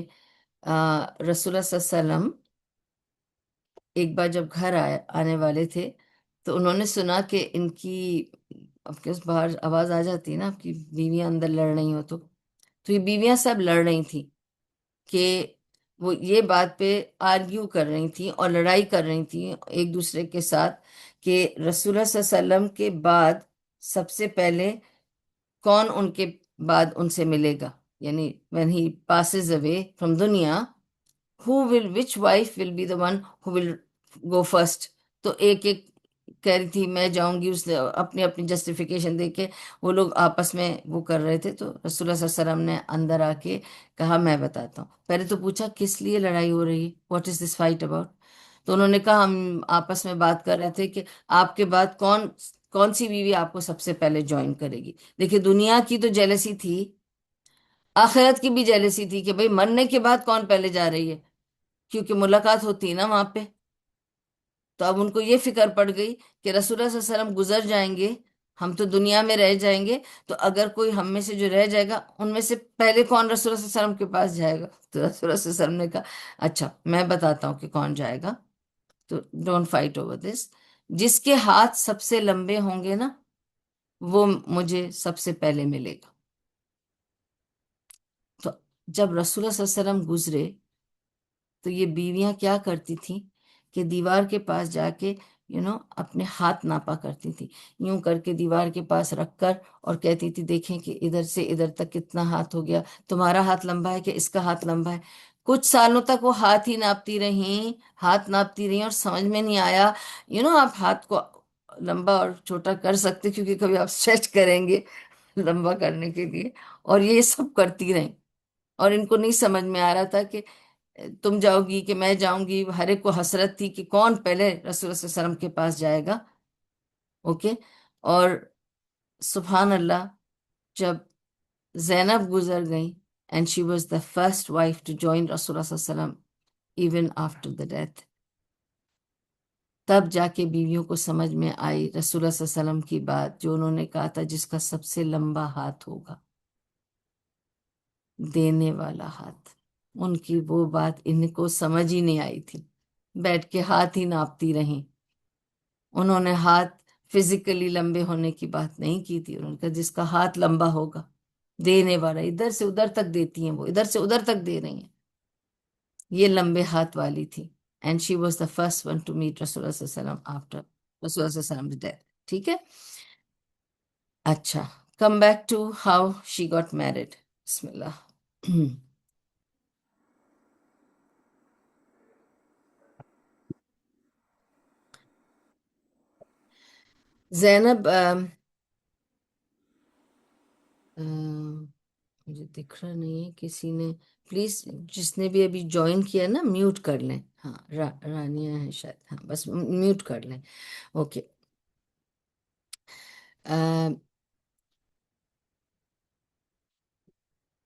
رسول اللہ صلی اللہ علیہ وسلم ایک بار جب گھر آنے والے تھے تو انہوں نے سنا کہ ان کی، اب کے باہر آواز آ جاتی ہے نا، آپ کی بیویاں اندر لڑ رہی ہو تو یہ بیویاں سب لڑ رہی تھیں کہ وہ یہ بات پہ آرگیو کر رہی تھیں اور لڑائی کر رہی تھیں ایک دوسرے کے ساتھ کہ رسول اللہ صلی اللہ علیہ وسلم کے بعد سب سے پہلے کون ان کے بعد ان سے ملے گا، یعنی when he passes away from دنیا which wife will be the one who will go first. تو ایک ایک کہہ رہی تھی میں جاؤں گی، اس نے اپنی اپنی جسٹیفیکیشن دے کے وہ لوگ آپس میں وہ کر رہے تھے. تو رسول اللہ صلی اللہ علیہ وسلم نے اندر آ کے کہا میں بتاتا ہوں. پہلے تو پوچھا کس لیے لڑائی ہو رہی ہے، what is this fight about? تو انہوں نے کہا ہم آپس میں بات کر رہے تھے کہ آپ کے بعد کون کون سی بیوی آپ کو سب سے پہلے جوائن کرے گی. دیکھیے دنیا کی تو جیلسی تھی، آخرت کی بھی جیلسی تھی کہ بھئی مرنے کے بعد کون پہلے جا رہی ہے، کیونکہ ملاقات ہوتی ہے نا وہاں پہ. تو اب ان کو یہ فکر پڑ گئی کہ رسول اللہ صلی اللہ علیہ وسلم گزر جائیں گے، ہم تو دنیا میں رہ جائیں گے، تو اگر کوئی ہم میں سے جو رہ جائے گا ان میں سے پہلے کون رسول اللہ صلی اللہ علیہ وسلم کے پاس جائے گا. تو رسول اللہ صلی اللہ علیہ وسلم نے کہا اچھا میں بتاتا ہوں کہ کون جائے گا، تو ڈونٹ فائٹ اوور دس. جس کے ہاتھ سب سے لمبے ہوں گے نا وہ مجھے سب سے پہلے ملے گا. تو جب رسول اللہ صلی اللہ علیہ وسلم گزرے تو یہ بیویاں کیا کرتی تھیں کہ دیوار کے پاس جا کے اپنے ہاتھ ناپا کرتی تھی، یوں کر کے دیوار کے پاس رکھ کر، اور کہتی تھی دیکھیں کہ ادھر سے ادھر تک کتنا ہاتھ ہو گیا، تمہارا ہاتھ لمبا ہے کہ اس کا ہاتھ لمبا ہے. کچھ سالوں تک وہ ہاتھ ہی ناپتی رہیں، ہاتھ ناپتی رہیں، اور سمجھ میں نہیں آیا. آپ ہاتھ کو لمبا اور چھوٹا کر سکتے کیونکہ کبھی آپ اسٹریچ کریں گے لمبا کرنے کے لیے، اور یہ سب کرتی رہیں. اور ان کو نہیں سمجھ میں آ رہا تھا کہ تم جاؤ گی کہ میں جاؤں گی. ہر ایک کو حسرت تھی کہ کون پہلے رسول اللہ صلی اللہ علیہ وسلم کے پاس جائے گا. اوکے. اور سبحان اللہ، جب زینب گزر گئی and she was the first wife to join رسول اللہ صلی اللہ علیہ وسلم ایون آفٹر دا ڈیتھ، تب جا کے بیویوں کو سمجھ میں آئی رسول اللہ صلی اللہ علیہ وسلم کی بات جو انہوں نے کہا تھا جس کا سب سے لمبا ہاتھ ہوگا، دینے والا ہاتھ. ان کی وہ بات ان کو سمجھ ہی نہیں آئی تھی، بیٹھ کے ہاتھ ہی ناپتی رہیں. انہوں نے ہاتھ فزیکلی لمبے ہونے کی بات نہیں کی تھی، انہوں نے کہا جس کا ہاتھ لمبا ہوگا، دینے والا، ادھر سے ادھر تک دیتی ہیں، وہ ادھر سے ادھر تک دے رہی ہیں، یہ لمبے ہاتھ والی تھی. And she was the first one to meet رسول اللہ صلی اللہ علیہ وسلم آفٹر رسول اللہ صلی اللہ علیہ وسلم ڈیتھ. ٹھیک ہے. اچھا، come back to how she got married. بسم اللہ. زینب مجھے دکھ رہا نہیں ہے کسی نے، پلیز جس نے بھی ابھی جوائن کیا نا میوٹ کر لیں. ہاں رانیہ ہے شاید، ہاں بس میوٹ کر لیں. اوکے.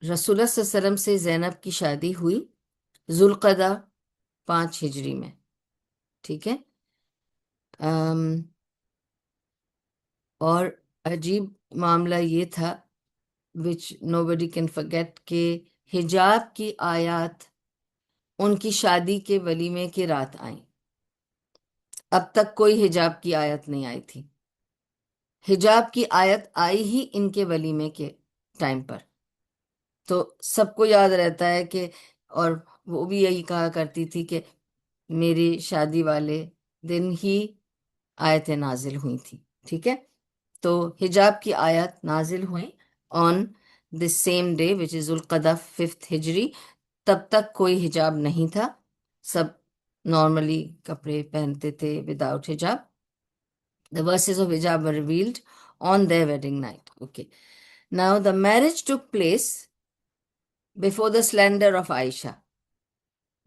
رسول اللہ صلی اللہ علیہ وسلم سے زینب کی شادی ہوئی ذوالقعدہ 5 ہجری میں. ٹھیک ہے. اور عجیب معاملہ یہ تھا which nobody can forget کہ حجاب کی آیات ان کی شادی کے ولیمے کی رات آئیں. اب تک کوئی حجاب کی آیت نہیں آئی تھی. حجاب کی آیت آئی ہی ان کے ولیمے کے ٹائم پر. تو سب کو یاد رہتا ہے کہ، اور وہ بھی یہی کہا کرتی تھی کہ میری شادی والے دن ہی آیتیں نازل ہوئی تھی. ٹھیک ہے. تو حجاب کی آیات نازل ہوئیں آن دس سیم ڈے وچ از ذوالقعدہ 5 ہجری. تب تک کوئی حجاب نہیں تھا، سب نارملی کپڑے پہنتے تھے وداؤٹ حجاب. The verses of hijab were revealed on their wedding night. Okay. Now the marriage took place before the slander of Aisha.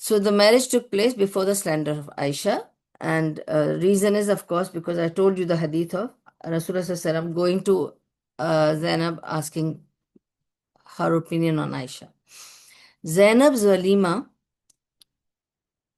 So the marriage took place before the slander of Aisha, and reason is, of course, because I told you the hadith of Rasulullah Sallallahu Alaihi Wasallam going to Zainab asking her opinion on Aisha. Zainab's walima,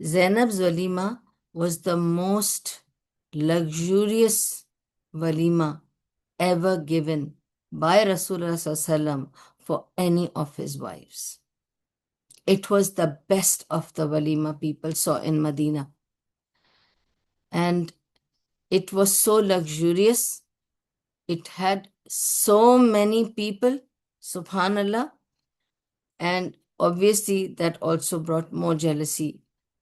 Zainab's walima was the most luxurious walima ever given by Rasulullah Sallallahu Alaihi Wasallam for any of his wives. It was the best of the walima people saw in Medina. And it was so luxurious. It had so many people, subhanallah. And obviously that also brought more jealousy,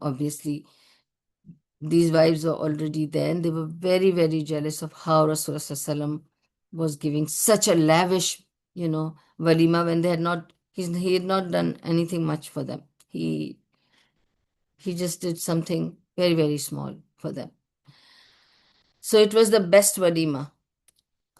obviously these wives were already there, and they were very, very jealous of how Rasulullah was giving such a lavish, walima, when they had not, he had not done anything much for them. He just did something very, very small for them. So it was the best walima.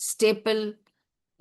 staple,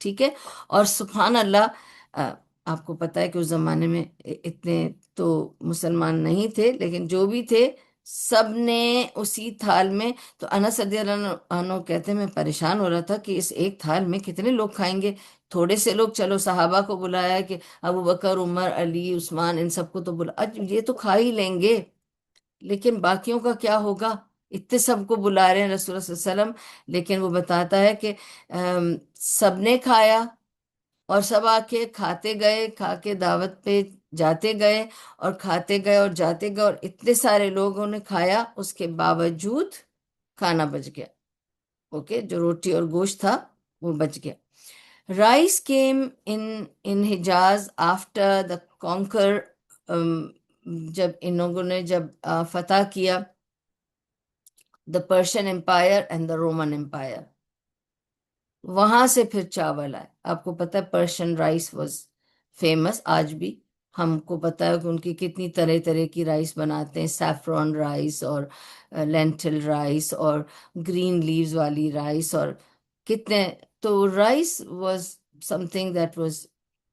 ٹھیک ہے. اور سبحان اللہ، آپ کو پتا ہے کہ اس زمانے میں اتنے تو مسلمان نہیں تھے، لیکن جو بھی تھے سب نے اسی تھال میں. تو انس رضی اللہ عنہ کہتے ہیں میں پریشان ہو رہا تھا کہ اس ایک تھال میں کتنے لوگ کھائیں گے. تھوڑے سے لوگ، چلو صحابہ کو بلایا کہ ابو بکر، عمر، علی، عثمان، ان سب کو تو بلا، یہ تو کھا ہی لیں گے، لیکن باقیوں کا کیا ہوگا؟ اتنے سب کو بلا رہے ہیں رسول اللہ صلی اللہ علیہ وسلم. لیکن وہ بتاتا ہے کہ سب نے کھایا، اور سب آ کے کھاتے گئے، کھا کے دعوت پہ جاتے گئے، اور کھاتے گئے اور جاتے گئے، اور اتنے سارے لوگوں نے کھایا، اس کے باوجود کھانا بچ گیا. اوکے، جو روٹی اور گوشت تھا وہ بچ گیا. Rice came in Hijaz after the conquer. جب ان لوگوں نے فتح کیا the Persian empire and the Roman empire, وہاں سے پھر چاول آئے. آپ کو پتہ ہے پرشین رائس واز فیمس. آج بھی ہم کو پتہ ہے کہ ان کی کتنی طرح طرح کی رائس بناتے ہیں، سیفرون رائس اور لینٹل رائس اور گرین لیوز والی رائس، اور کتنے. تو rice was some thing that was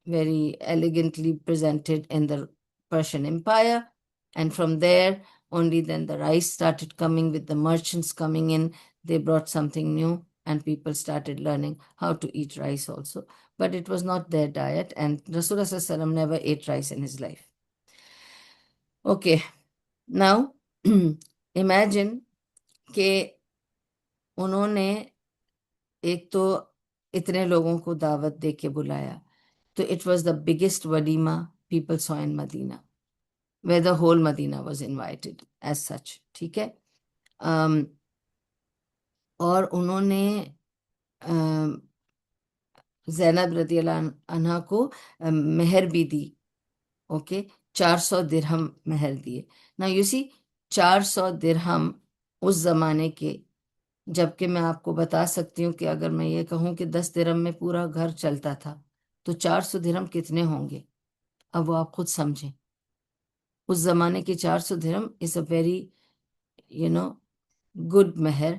very elegantly presented in the Persian Empire, and from there only then the rice started coming with the merchants coming in. They brought something new and people started learning how to eat rice also, but it was not their diet, and Rasulullah Sallallahu Alaihi Wasallam never ate rice in his life. Okay, now imagine کہ انہوں نے ایک تو اتنے لوگوں کو دعوت دے کے بلایا، تو it was the biggest walima people saw in Medina, where the whole Medina was invited as such. ٹھیک ہے. اور انہوں نے زینب رضی اللہ عنہ کو مہر بھی دی. اوکے، 400 درہم مہر دیے. نا یو سی، 400 درہم اس زمانے کے، جبکہ میں آپ کو بتا سکتی ہوں کہ اگر میں یہ کہوں کہ 10 درہم میں پورا گھر چلتا تھا تو 400 درہم کتنے ہوں گے؟ اب وہ آپ خود سمجھیں. اس زمانے کے 400 درہم از اے ویری گڈ مہر،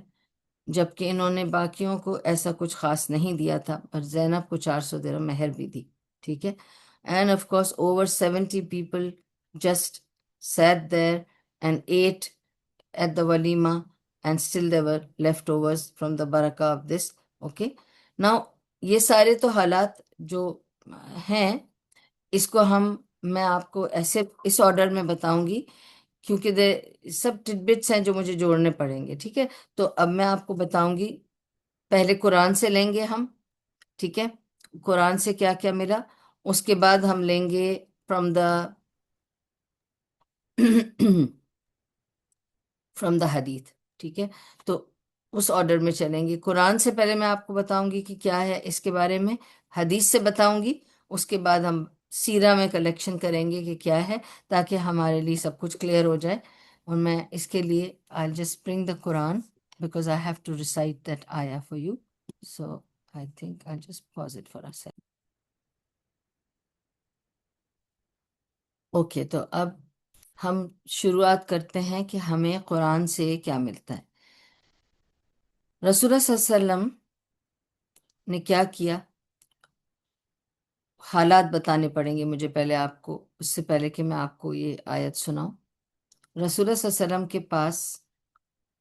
جبکہ انہوں نے باقیوں کو ایسا کچھ خاص نہیں دیا تھا، پر زینب کو 400 درہم مہر بھی دی. ٹھیک ہے. And of course over 70 people just sat there and ate at the walima, and still there were leftovers from the barakah of this. Okay, now یہ سارے تو حالات جو ہیں، اس کو میں آپ کو ایسے اس آرڈر میں بتاؤں گی کیونکہ سب ٹڈبٹس ہیں جو مجھے جوڑنے پڑیں گے. ٹھیک ہے. تو اب میں آپ کو بتاؤں گی، پہلے قرآن سے لیں گے ہم. ٹھیک ہے، قرآن سے کیا کیا ملا، اس کے بعد ہم لیں گے فرام دا حدیث. ٹھیک ہے. تو اس آرڈر میں چلیں گے. قرآن سے پہلے میں آپ کو بتاؤں گی کہ کیا ہے اس کے بارے میں، حدیث سے بتاؤں گی، اس کے بعد ہم سیرہ میں کلیکشن کریں گے کہ کیا ہے، تاکہ ہمارے لیے سب کچھ کلیئر ہو جائے. اور میں اس کے لیے I'll just bring the Quran because I have to recite that ayah for you. So I think I'll just pause it for a second. Okay, تو اب ہم شروعات کرتے ہیں کہ ہمیں قرآن سے کیا ملتا ہے. رسول اللہ صلی اللہ علیہ وسلم نے کیا کیا، حالات بتانے پڑیں گے مجھے پہلے آپ کو، اس سے پہلے کہ میں آپ کو یہ آیت سناؤں. رسول اللہ صلی اللہ علیہ وسلم کے پاس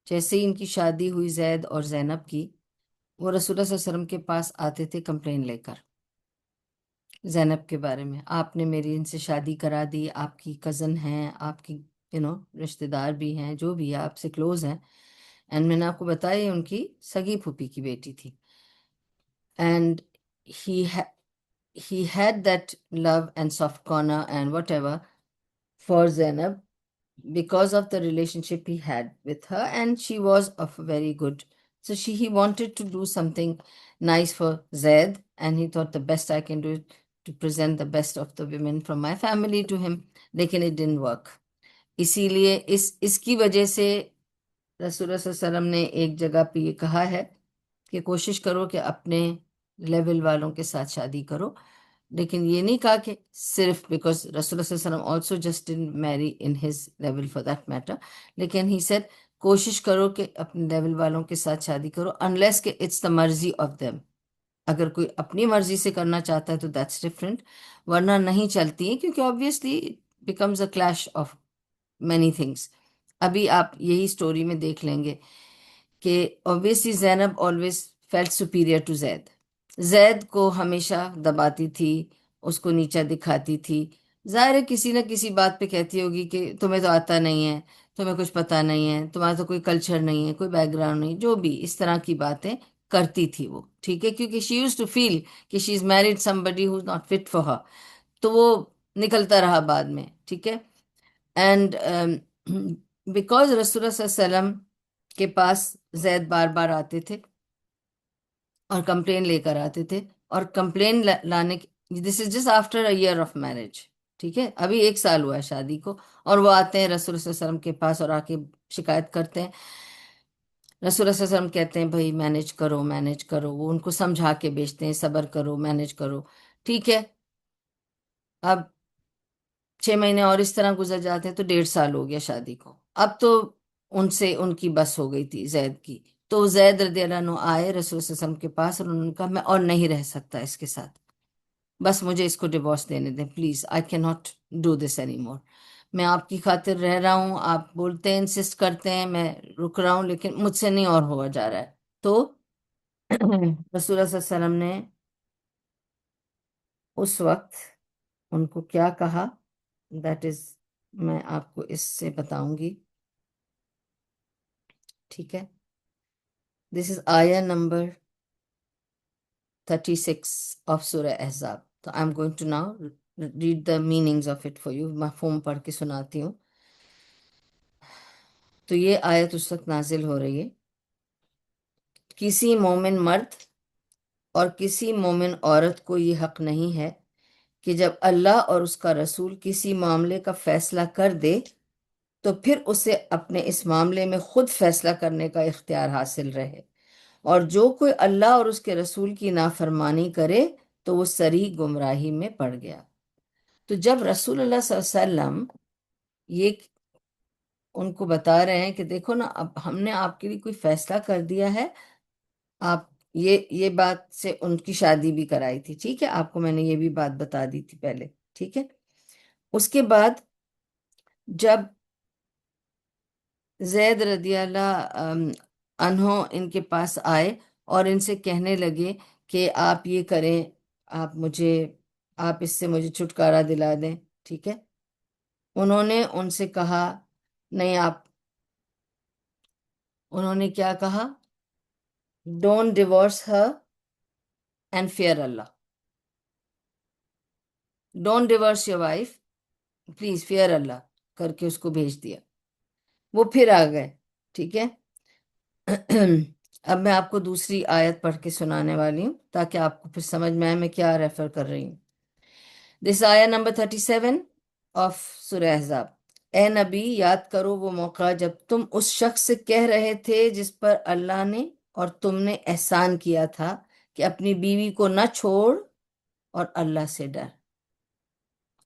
جیسے ہی ان کی شادی ہوئی زید اور زینب کی، وہ رسول اللہ صلی اللہ علیہ وسلم کے پاس آتے تھے کمپلین لے کر زینب کے بارے میں. آپ نے میری ان سے شادی کرا دی، آپ کی کزن ہیں، آپ کی رشتہ دار بھی ہیں، جو بھی ہے آپ سے کلوز ہیں. اینڈ میں نے آپ کو بتایا یہ ان کی سگی پھوپھی کی بیٹی تھی. And he had that love and soft corner and whatever for Zainab because of the relationship he had with her, and she was of very good. So he wanted to do something nice for Zaid, and he thought the best I can do it to present the best of the women from my family to him. لیکن it didn't work. اسی لیے اس کی وجہ سے رسول اللہ صلی اللہ علیہ وسلم نے ایک جگہ پہ یہ کہا ہے کہ کوشش کرو کہ اپنے لیول والوں کے ساتھ شادی کرو. لیکن یہ نہیں کہا کہ صرف بیکاز رسول اللہ صلی اللہ علیہ وسلم also just didn't marry in his level for that matter. لیکن he said کوشش کرو کہ اپنے لیول والوں کے ساتھ شادی کرو unless کہ it's the مرضی of them. اگر کوئی اپنی مرضی سے کرنا چاہتا ہے تو دیٹس ڈفرینٹ، ورنہ نہیں چلتی ہیں، کیونکہ obviously becomes a clash of many things. ابھی آپ یہی سٹوری میں دیکھ لیں گے کہ obviously Zainab always felt superior to زید، زید کو ہمیشہ دباتی تھی، اس کو نیچا دکھاتی تھی۔ ظاہر ہے کسی نہ کسی بات پہ کہتی ہوگی کہ تمہیں تو آتا نہیں ہے، تمہیں کچھ پتا نہیں ہے، تمہارا تو کوئی کلچر نہیں ہے، کوئی بیک گراؤنڈ نہیں، جو بھی اس طرح کی باتیں کرتی تھی وہ، ٹھیک ہے، کیونکہ شی یوز ٹو فیل کہ she is married somebody who is not fit for her، تو وہ نکلتا رہا بعد میں، ٹھیک ہے۔ اینڈ بیکاز رسول اللہ صلی اللہ علیہ وسلم کے پاس زید بار بار آتے تھے اور کمپلین لے کر آتے تھے، اور کمپلین لانے this is just after a year of marriage, ٹھیک ہے، ابھی 1 سال ہوا ہے شادی کو، اور وہ آتے ہیں رسول اللہ صلی اللہ علیہ وسلم کے پاس اور آ کے شکایت کرتے ہیں۔ رسول اللہ صلی اللہ علیہ وسلم کہتے ہیں بھائی مینج کرو مینج کرو، وہ ان کو سمجھا کے بیچتے ہیں صبر کرو مینج کرو، ٹھیک ہے۔ اب 6 مہینے اور اس طرح گزر جاتے ہیں تو 1.5 سال ہو گیا شادی کو، اب تو ان سے ان کی بس ہو گئی تھی زید کی، تو زید رضی اللہ عنہ آئے رسول صلی اللہ علیہ وسلم کے پاس اور انہوں نے کہا میں اور نہیں رہ سکتا اس کے ساتھ، بس مجھے اس کو ڈیورس دینے دیں please, I can not do this any مور، میں آپ کی خاطر رہ رہا ہوں، آپ بولتے ہیں انسسٹ کرتے ہیں، میں رک رہا ہوں، لیکن مجھ سے نہیں اور ہوا جا رہا ہے۔ تو رسول اللہ صلی اللہ علیہ وسلم نے اس وقت ان کو کیا کہا، دیٹ از میں آپ کو اس سے بتاؤں گی، ٹھیک ہے۔ دس از آیا نمبر 36 آف سورہ احزاب، تو I am going to now read the meanings of it for you, مفہوم پڑھ کے سناتی ہوں۔ تو یہ آیت اس وقت نازل ہو رہی ہے، کسی مومن مرد اور کسی مومن عورت کو یہ حق نہیں ہے کہ جب اللہ اور اس کا رسول کسی معاملے کا فیصلہ کر دے تو پھر اسے اپنے اس معاملے میں خود فیصلہ کرنے کا اختیار حاصل رہے، اور جو کوئی اللہ اور اس کے رسول کی نافرمانی کرے تو وہ صریح گمراہی میں پڑ گیا۔ تو جب رسول اللہ صلی اللہ علیہ وسلم یہ ان کو بتا رہے ہیں کہ دیکھو نا، اب ہم نے آپ کے لیے کوئی فیصلہ کر دیا ہے، آپ یہ بات سے ان کی شادی بھی کرائی تھی، ٹھیک ہے، آپ کو میں نے یہ بھی بات بتا دی تھی پہلے، ٹھیک ہے۔ اس کے بعد جب زید رضی اللہ عنہ ان کے پاس آئے اور ان سے کہنے لگے کہ آپ یہ کریں، آپ اس سے مجھے چھٹکارا دلا دیں، ٹھیک ہے، انہوں نے ان سے کہا نہیں، انہوں نے کیا کہا، don't divorce her and fear Allah, don't divorce your wife please fear Allah, کر کے اس کو بھیج دیا، وہ پھر آ گئے، ٹھیک ہے۔ اب میں آپ کو دوسری آیت پڑھ کے سنانے والی ہوں تاکہ آپ کو پھر سمجھ میں آئے میں کیا ریفر کر رہی ہوں۔ دس آیا نمبر 37 آف سورہ احزاب۔ اے نبی یاد کرو وہ موقع جب تم اس شخص سے کہہ رہے تھے جس پر اللہ نے اور تم نے احسان کیا تھا کہ اپنی بیوی کو نہ چھوڑ اور اللہ سے ڈر۔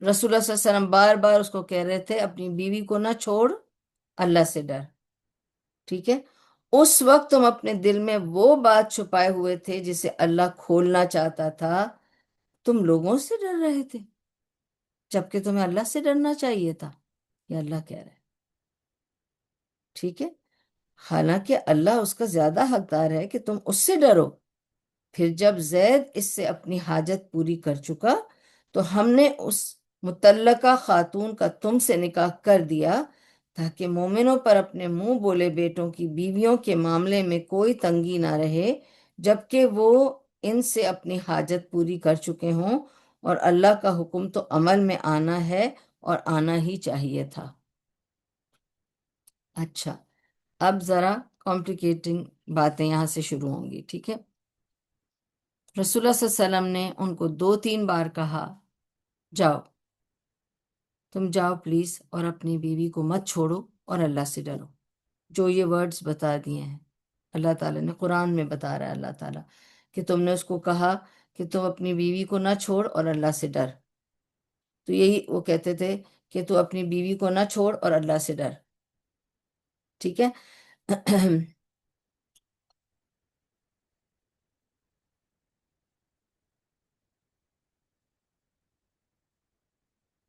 رسول اللہ صلی اللہ علیہ وسلم بار بار اس کو کہہ رہے تھے اپنی بیوی کو نہ چھوڑ، اللہ سے ڈر، ٹھیک ہے۔ اس وقت تم اپنے دل میں وہ بات چھپائے ہوئے تھے جسے اللہ کھولنا چاہتا تھا، تم لوگوں سے ڈر رہے تھے جبکہ تمہیں اللہ سے ڈرنا چاہیے تھا، یہ اللہ کہہ رہے ہیں، ٹھیک ہے۔ حالانکہ اللہ اس کا زیادہ حقدار ہے کہ تم اس سے ڈرو۔ پھر جب زید اس سے اپنی حاجت پوری کر چکا تو ہم نے اس مطلقہ خاتون کا تم سے نکاح کر دیا تاکہ مومنوں پر اپنے منہ بولے بیٹوں کی بیویوں کے معاملے میں کوئی تنگی نہ رہے، جبکہ وہ ان سے اپنی حاجت پوری کر چکے ہوں، اور اللہ کا حکم تو عمل میں آنا ہے اور آنا ہی چاہیے تھا۔ اچھا، اب ذرا کمپلیکیٹنگ باتیں یہاں سے شروع ہوں گی، ٹھیک ہے۔ رسول اللہ صلی اللہ علیہ وسلم نے ان کو 2 3 بار کہا جاؤ، تم جاؤ پلیز اور اپنی بیوی کو مت چھوڑو اور اللہ سے ڈرو، جو یہ ورڈز بتا دیے ہیں اللہ تعالیٰ نے، قرآن میں بتا رہا ہے اللہ تعالیٰ کہ تم نے اس کو کہا کہ تم اپنی بیوی کو نہ چھوڑ اور اللہ سے ڈر، تو یہی وہ کہتے تھے کہ تو اپنی بیوی کو نہ چھوڑ اور اللہ سے ڈر، ٹھیک ہے۔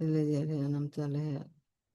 الذي أنعمت عليه.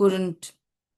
couldn't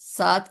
7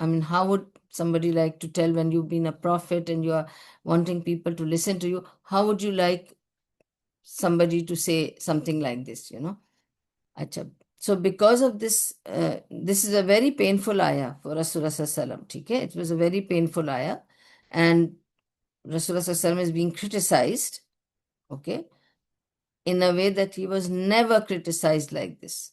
I mean, how would somebody like to tell when you've been a prophet and you are wanting people to listen to you? How would you like somebody to say something like this? Acha. So because of this, this is a very painful ayah for Rasulullah sallam. Okay? It was a very painful ayah, and Rasulullah sallam is being criticized, okay, in a way that he was never criticized like this.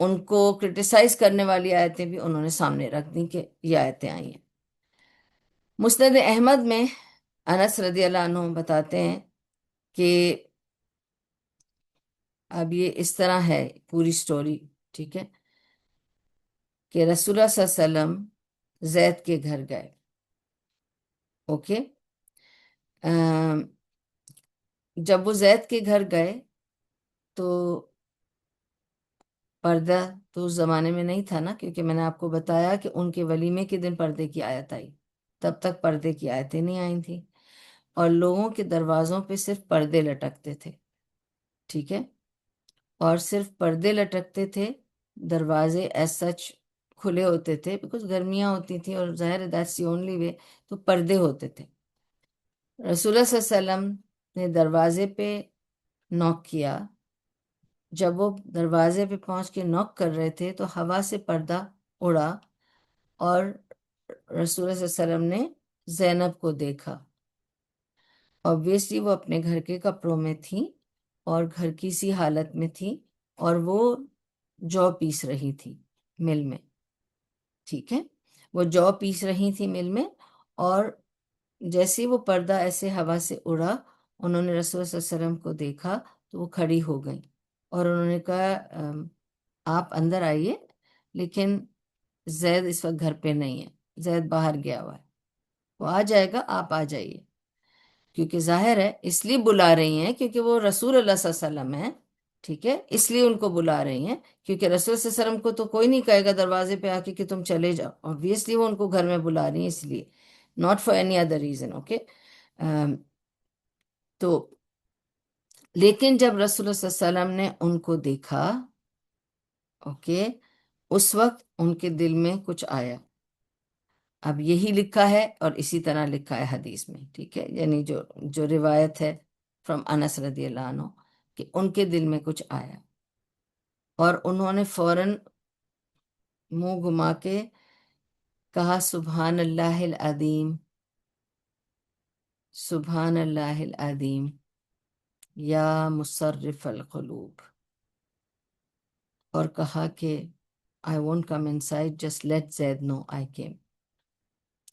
ان کو criticise کرنے والی آیتیں بھی انہوں نے سامنے رکھ دی کہ یہ آیتیں آئی ہیں۔ مسند احمد میں انس رضی اللہ عنہ بتاتے ہیں کہ اب یہ اس طرح ہے پوری سٹوری، ٹھیک ہے، کہ رسول اللہ صلی اللہ علیہ وسلم زید کے گھر گئے، اوکے۔ جب وہ زید کے گھر گئے تو پردہ تو اس زمانے میں نہیں تھا نا، کیونکہ میں نے آپ کو بتایا کہ ان کے ولیمے کے دن پردے کی آیت آئی، تب تک پردے کی آیتیں نہیں آئی تھیں، اور لوگوں کے دروازوں پہ صرف پردے لٹکتے تھے، ٹھیک ہے، اور صرف پردے لٹکتے تھے، دروازے ایز سچ کھلے ہوتے تھے بیکاز گرمیاں ہوتی تھیں اور ظاہر دیٹس دی اونلی وے، تو پردے ہوتے تھے۔ رسول اللہ صلی اللہ علیہ وسلم نے دروازے پہ نوک کیا، جب وہ دروازے پہ پہنچ کے نوک کر رہے تھے تو ہوا سے پردہ اڑا، اور رسول اللہ صلی اللہ علیہ وسلم نے زینب کو دیکھا۔ obviously وہ اپنے گھر کے کپڑوں میں تھیں اور گھر کی سی حالت میں تھیں، اور وہ جو پیس رہی تھی مل میں، ٹھیک ہے، وہ جو پیس رہی تھی مل میں، اور جیسے ہی وہ پردہ ایسے ہوا سے اڑا، انہوں نے رسول صلی اللہ علیہ وسلم کو دیکھا تو وہ کھڑی ہو گئیں، اور انہوں نے کہا آپ اندر آئیے، لیکن زید اس وقت گھر پہ نہیں ہے، زید باہر گیا ہوا ہے، وہ آ جائے گا، آپ آ جائیے، کیونکہ ظاہر ہے اس لیے بلا رہی ہیں کیونکہ وہ رسول اللہ صلی اللہ علیہ وسلم ہیں، ٹھیک ہے، اس لیے ان کو بلا رہی ہیں، کیونکہ رسول صلی اللہ علیہ وسلم کو تو کوئی نہیں کہے گا دروازے پہ آ کے کہ تم چلے جاؤ، obviously وہ ان کو گھر میں بلا رہی ہیں اس لیے، not for any other reason، okay. تو لیکن جب رسول اللہ صلی اللہ علیہ وسلم نے ان کو دیکھا، اوکے، اس وقت ان کے دل میں کچھ آیا۔ اب یہی لکھا ہے اور اسی طرح لکھا ہے حدیث میں، ٹھیک ہے، یعنی جو روایت ہے فرام انس رضی اللہ عنہ، کہ ان کے دل میں کچھ آیا، اور انہوں نے فوراً منہ گھما کے کہا سبحان اللہ العظیم، سبحان اللہ العظیم یا مصرف القلوب، اور کہا کہ I won't come inside, just let Zaid know I came.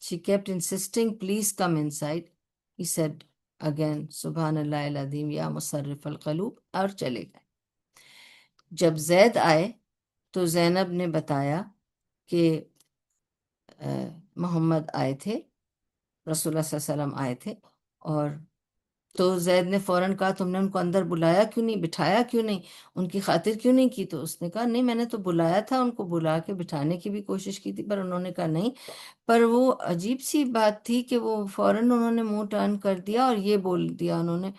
She kept insisting, please come inside. He said again, Subhanallah al-Azim, Ya Musarrif al-Qalub, اور چلے گئے۔ جب زید آئے تو زینب نے بتایا کہ محمد آئے تھے، رسول اللہ صلی اللہ علیہ وسلم آئے تھے، اور تو زید نے فوراً کہا تم نے ان کو اندر بلایا کیوں نہیں، بٹھایا کیوں نہیں، ان کی خاطر کیوں نہیں کی؟ تو اس نے کہا نہیں، میں نے تو بلایا تھا، ان کو بلا کے بٹھانے کی بھی کوشش کی تھی، پر انہوں نے کہا نہیں۔ پر وہ عجیب سی بات تھی کہ وہ فوراً انہوں نے منہ ٹرن کر دیا اور یہ بول دیا، انہوں نے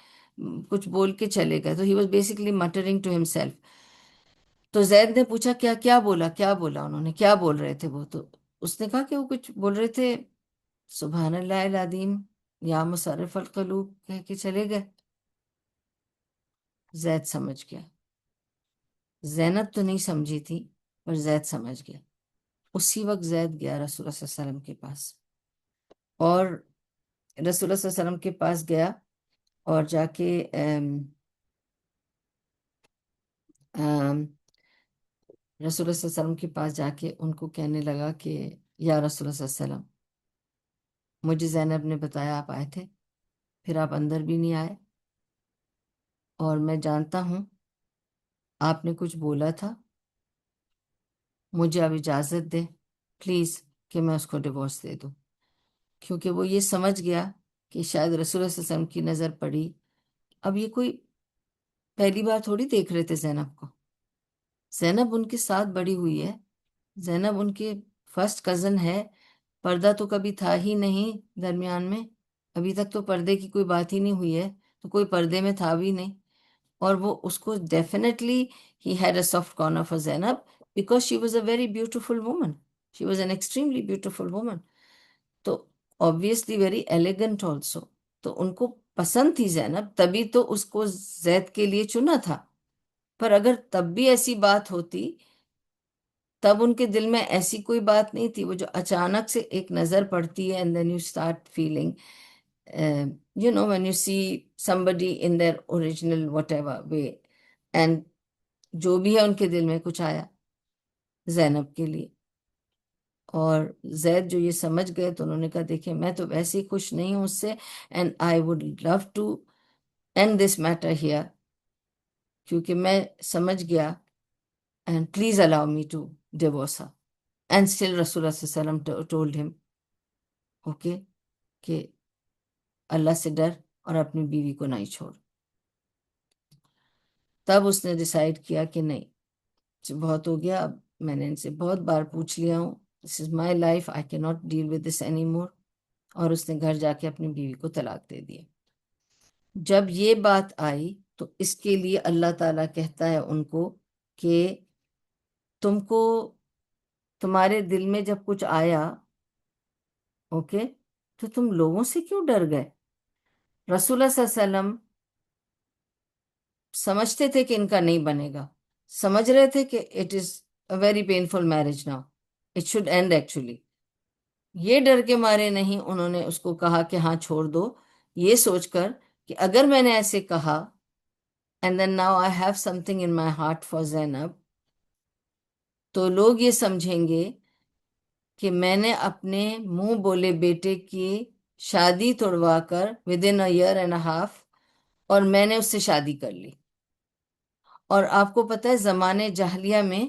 کچھ بول کے چلے گئے، تو ہی was basically muttering to himself. تو زید نے پوچھا کیا کیا بولا، کیا بولا انہوں نے، کیا بول رہے تھے وہ؟ تو اس نے کہا کہ وہ کچھ بول رہے تھے سبحان اللہ العظیم یا مصرف القلوب کہہ کے چلے گئے۔ زید سمجھ گیا، زینب تو نہیں سمجھی تھی پر زید سمجھ گیا۔ اسی وقت زید گیا رسول اللہ صلی اللہ علیہ وسلم کے پاس، اور رسول اللہ صلی اللہ علیہ وسلم کے پاس گیا، اور جا کے رسول اللہ صلی اللہ علیہ وسلم کے پاس جا کے ان کو کہنے لگا کہ یا رسول اللہ صلی اللہ علیہ وسلم، مجھے زینب نے بتایا آپ آئے تھے، پھر آپ اندر بھی نہیں آئے، اور میں جانتا ہوں آپ نے کچھ بولا تھا، مجھے اب اجازت دے پلیز کہ میں اس کو ڈیورس دے دوں، کیونکہ وہ یہ سمجھ گیا کہ شاید رسول اللہ صلی اللہ علیہ وسلم کی نظر پڑی۔ اب یہ کوئی پہلی بار تھوڑی دیکھ رہے تھے زینب کو، زینب ان کے ساتھ بڑی ہوئی ہے، زینب ان کے فرسٹ کزن ہے، پردہ تو کبھی تھا ہی نہیں درمیان میں، ابھی تک تو پردے کی کوئی بات ہی نہیں ہوئی ہے، تو کوئی پردے میں تھا بھی نہیں، اور وہ اس کو definitely he had a soft corner for Zainab because she was a very beautiful woman, she was an extremely beautiful woman, تو obviously ویری ایلیگنٹ آلسو، تو ان کو پسند تھی زینب، تبھی تو اس کو زید کے لیے چنا تھا۔ پر اگر تب بھی ایسی بات ہوتی، تب ان کے دل میں ایسی کوئی بات نہیں تھی، وہ جو اچانک سے ایک نظر پڑتی ہے and then you start feeling when you see somebody in their original whatever way and جو بھی ہے ان کے دل میں کچھ آیا۔ زینب کے لیے. اور زید جو یہ سمجھ گئے تو انہوں نے کہا دیکھیں میں تو ویسے ہی خوش نہیں ہوں اس سے، and I would love to end this matter here, کیونکہ میں سمجھ گیا، and please allow me to divorce her. And still رسول اللہ صلی اللہ علیہ وسلم ٹولڈ ہم اوکے کہ اللہ سے ڈر اور اپنی بیوی کو نہیں چھوڑ. تب اس نے ڈیسائیڈ کیا کہ نہیں بہت ہو گیا، اب میں نے ان سے بہت بار پوچھ لیا ہوں، دس از مائی life, I can not deal with this any more. اور اس نے گھر جا کے اپنی بیوی کو طلاق دے دیا. جب یہ بات آئی تو اس کے لیے اللہ تعالیٰ کہتا ہے ان کو کہ تم کو تمہارے دل میں جب کچھ آیا اوکے تو تم لوگوں سے کیوں ڈر گئے؟ رسول اللہ صلی اللہ علیہ وسلم سمجھتے تھے کہ ان کا نہیں بنے گا، سمجھ رہے تھے کہ it is a very painful marriage now, it should and actually. یہ ڈر کے مارے نہیں انہوں نے اس کو کہا کہ ہاں چھوڑ دو، یہ سوچ کر کہ اگر میں نے ایسے کہا and then now I have something in my heart for Zainab, تو لوگ یہ سمجھیں گے کہ میں نے اپنے منہ بولے بیٹے کی شادی توڑوا کر with in a year and a half, اور میں نے اس سے شادی کر لی. اور آپ کو پتہ ہے زمانے جاہلیہ میں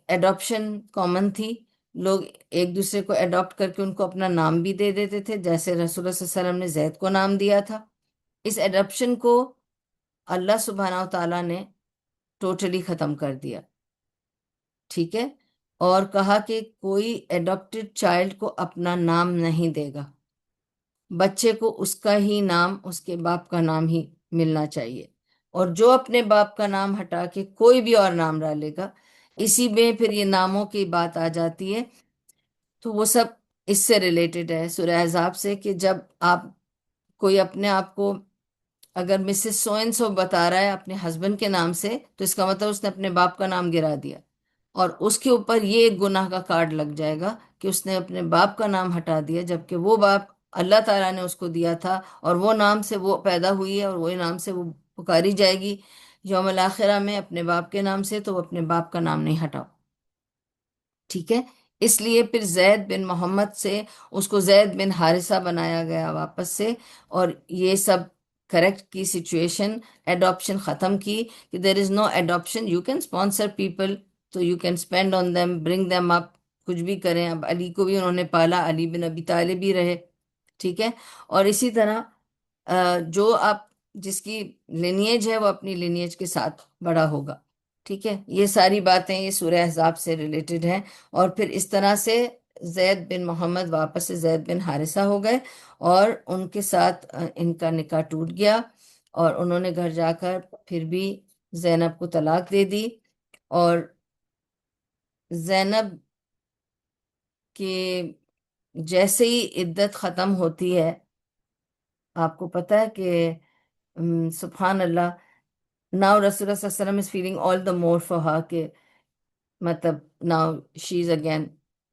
ایڈاپشن کامن تھی، لوگ ایک دوسرے کو ایڈاپٹ کر کے ان کو اپنا نام بھی دے دیتے تھے، جیسے رسول اللہ صلی اللہ علیہ وسلم نے زید کو نام دیا تھا. اس ایڈاپشن کو اللہ سبحانہ و تعالیٰ نے ٹوٹلی ختم کر دیا، ٹھیک ہے، اور کہا کہ کوئی ایڈاپٹڈ چائلڈ کو اپنا نام نہیں دے گا، بچے کو اس کا ہی نام، اس کے باپ کا نام ہی ملنا چاہیے. اور جو اپنے باپ کا نام ہٹا کے کوئی بھی اور نام ڈالے گا، اسی میں پھر یہ ناموں کی بات آ جاتی ہے. تو وہ سب اس سے ریلیٹڈ ہے سورہ احزاب سے، کہ جب آپ کوئی اپنے آپ کو اگر مسز سو اینڈ سو بتا رہا ہے اپنے ہسبینڈ کے نام سے، تو اس کا مطلب اس نے اپنے باپ کا نام گرا دیا، اور اس کے اوپر یہ ایک گناہ کا کارڈ لگ جائے گا کہ اس نے اپنے باپ کا نام ہٹا دیا، جبکہ وہ باپ اللہ تعالیٰ نے اس کو دیا تھا، اور وہ نام سے وہ پیدا ہوئی ہے، اور وہی نام سے وہ پکاری جائے گی یوم الآخرہ میں اپنے باپ کے نام سے. تو وہ اپنے باپ کا نام نہیں ہٹاؤ، ٹھیک ہے. اس لیے پھر زید بن محمد سے اس کو زید بن حارثہ بنایا گیا واپس سے، اور یہ سب کریکٹ کی سچویشن، ایڈاپشن ختم کی کہ there is no adoption, you can sponsor people, تو you can spend on them, bring them up, کچھ بھی کریں. اب علی کو بھی انہوں نے پالا، علی بن ابی طالب بھی رہے، ٹھیک ہے. اور اسی طرح جو آپ جس کی لینیج ہے وہ اپنی لینیج کے ساتھ بڑا ہوگا، ٹھیک ہے. یہ ساری باتیں یہ سورہ احزاب سے ریلیٹڈ ہیں. اور پھر اس طرح سے زید بن محمد واپس سے زید بن حارثہ ہو گئے، اور ان کے ساتھ ان کا نکاح ٹوٹ گیا، اور انہوں نے گھر جا کر پھر بھی زینب کو طلاق دے دی. اور زینب کے جیسے ہی عدت ختم ہوتی ہے، آپ کو پتہ ہے کہ سبحان اللہ، ناؤ رسول اللہ صلی اللہ علیہ وسلم is feeling all the more for her کہ مطلب now she is again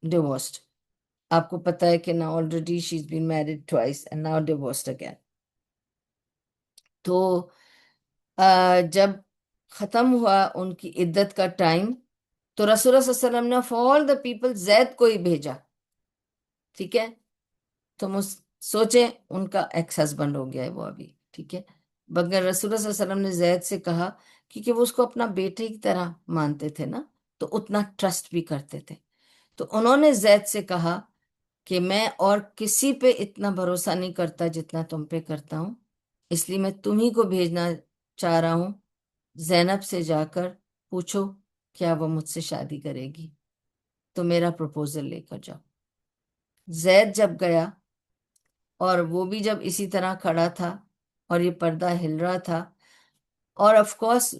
divorced. آپ کو پتہ ہے کہ now already she's been married twice and now divorced again. تو جب ختم ہوا ان کی عدت کا ٹائم، تو رسول اللہ صلی اللہ علیہ وسلم نے for all the people زید کو ہی بھیجا، ٹھیک ہے. تو سوچیں ان کا ایکس ہسبینڈ ہو گیا ہے وہ ابھی، ٹھیک ہے. مگر رسول اللہ صلی اللہ علیہ وسلم نے زید سے کہا، کیونکہ وہ اس کو اپنا بیٹے کی طرح مانتے تھے نا، تو اتنا ٹرسٹ بھی کرتے تھے. تو انہوں نے زید سے کہا کہ میں اور کسی پہ اتنا بھروسہ نہیں کرتا جتنا تم پہ کرتا ہوں، اس لیے میں تمہیں کو بھیجنا چاہ رہا ہوں. زینب سے جا کر پوچھو کیا وہ مجھ سے شادی کرے گی، تو میرا پروپوزل لے کر جاؤ. زید جب گیا، اور وہ بھی جب اسی طرح کھڑا تھا اور یہ پردہ ہل رہا تھا، اور آف کورس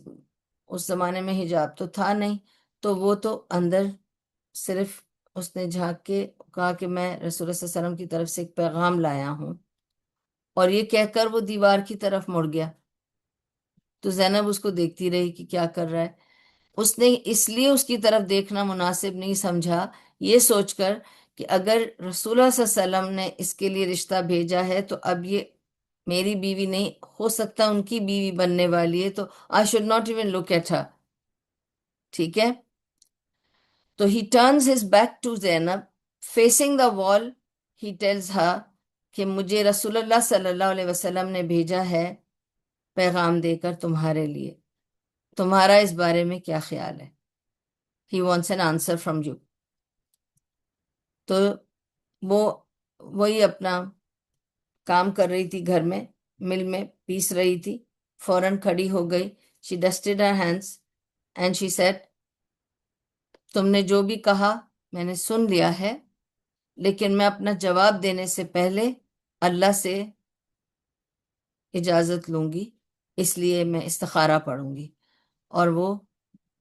اس زمانے میں حجاب تو تھا نہیں، تو وہ تو اندر صرف اس نے جھانک کے کہا کہ میں رسول اللہ صلی اللہ علیہ وسلم کی طرف سے ایک پیغام لایا ہوں، اور یہ کہہ کر وہ دیوار کی طرف مڑ گیا. تو زینب اس کو دیکھتی رہی کہ کیا کر رہا ہے. اس نے اس لیے اس کی طرف دیکھنا مناسب نہیں سمجھا، یہ سوچ کر کہ اگر رسول اللہ صلی اللہ علیہ وسلم نے اس کے لیے رشتہ بھیجا ہے تو اب یہ میری بیوی نہیں ہو سکتا، ان کی بیوی بننے والی ہے، تو I should not even look at her, ٹھیک ہے. تو he turns his back to Zainab, facing the wall. He tells her کہ مجھے رسول اللہ صلی اللہ علیہ وسلم نے بھیجا ہے پیغام دے کر تمہارے لیے، تمہارا اس بارے میں کیا خیال ہے؟ He wants an answer from you. تو وہ وہی اپنا کام کر رہی تھی، گھر میں مل میں پیس رہی تھی، فوراً کھڑی ہو گئی. She dusted her hands and she said تم نے جو بھی کہا میں نے سن لیا ہے، لیکن میں اپنا جواب دینے سے پہلے اللہ سے اجازت لوں گی، اس لیے میں استخارہ پڑھوں گی. اور وہ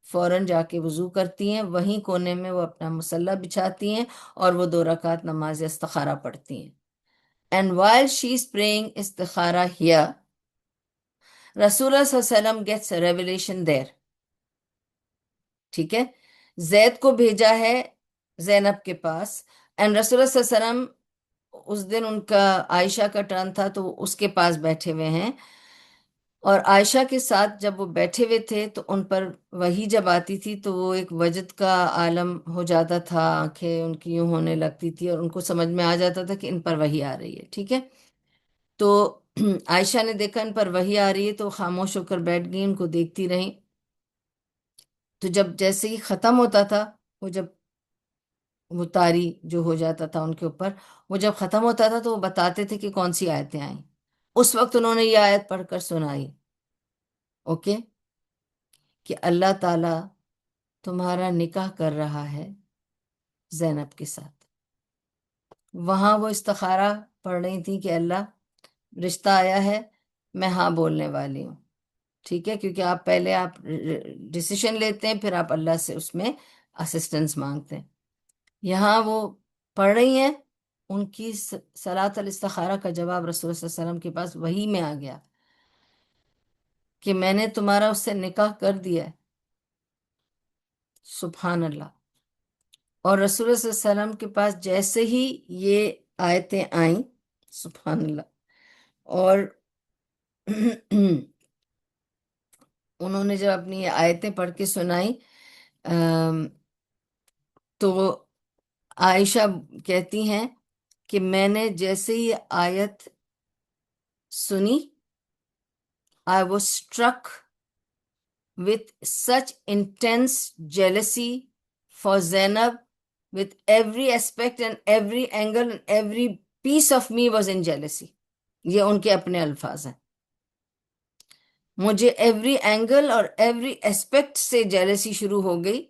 فوراً جا کے وضو کرتی ہیں، وہیں کونے میں وہ اپنا مصلی بچھاتی ہیں اور وہ 2 رکعت نماز استخارہ پڑھتی ہیں. And while she's praying استخارہ here, رسول اللہ صلی اللہ علیہ وسلم gets a revelation there. ٹھیک ہے، زید کو بھیجا ہے زینب کے پاس، and رسول اللہ صلی اللہ علیہ وسلم اس دن ان کا عائشہ کا ٹرن تھا تو وہ اس کے پاس بیٹھے ہوئے ہیں، اور عائشہ کے ساتھ جب وہ بیٹھے ہوئے تھے تو ان پر وحی جب آتی تھی تو وہ ایک وجد کا عالم ہو جاتا تھا، آنکھیں ان کی یوں ہونے لگتی تھی اور ان کو سمجھ میں آ جاتا تھا کہ ان پر وحی آ رہی ہے. ٹھیک ہے، تو عائشہ نے دیکھا ان پر وحی آ رہی ہے تو خاموش ہو کر بیٹھ گئی، ان کو دیکھتی رہیں. تو جب جیسے ہی ختم ہوتا تھا، وہ جب وہ طاری جو ہو جاتا تھا ان کے اوپر، وہ جب ختم ہوتا تھا تو وہ بتاتے تھے کہ کون سی آیتیں آئیں. اس وقت انہوں نے یہ آیت پڑھ کر سنائی، اوکے، کہ اللہ تعالیٰ تمہارا نکاح کر رہا ہے زینب کے ساتھ. وہاں وہ استخارہ پڑھ رہی تھی کہ اللہ رشتہ آیا ہے، میں ہاں بولنے والی ہوں. ٹھیک ہے، کیونکہ آپ پہلے آپ ڈیسیشن لیتے ہیں، پھر آپ اللہ سے اس میں اسسٹنس مانگتے ہیں. یہاں وہ پڑھ رہی ہیں، ان کی صلاۃ الاستخارہ کا جواب رسول صلی اللہ علیہ وسلم کے پاس وحی میں آ گیا کہ میں نے تمہارا اس سے نکاح کر دیا ہے. سبحان اللہ. اور رسول اللہ صلی اللہ علیہ وسلم کے پاس جیسے ہی یہ آیتیں آئیں، سبحان اللہ، اور انہوں نے جب اپنی یہ آیتیں پڑھ کے سنائی تو عائشہ کہتی ہیں کہ میں نے جیسے ہی آیت سنی I was struck with such intense jealousy for Zainab, with every aspect and every angle and every piece of me was in jealousy. یہ ان کے اپنے الفاظ ہیں. مجھے ایوری اینگل اور ایوری اسپیکٹ سے جیلسی شروع ہو گئی،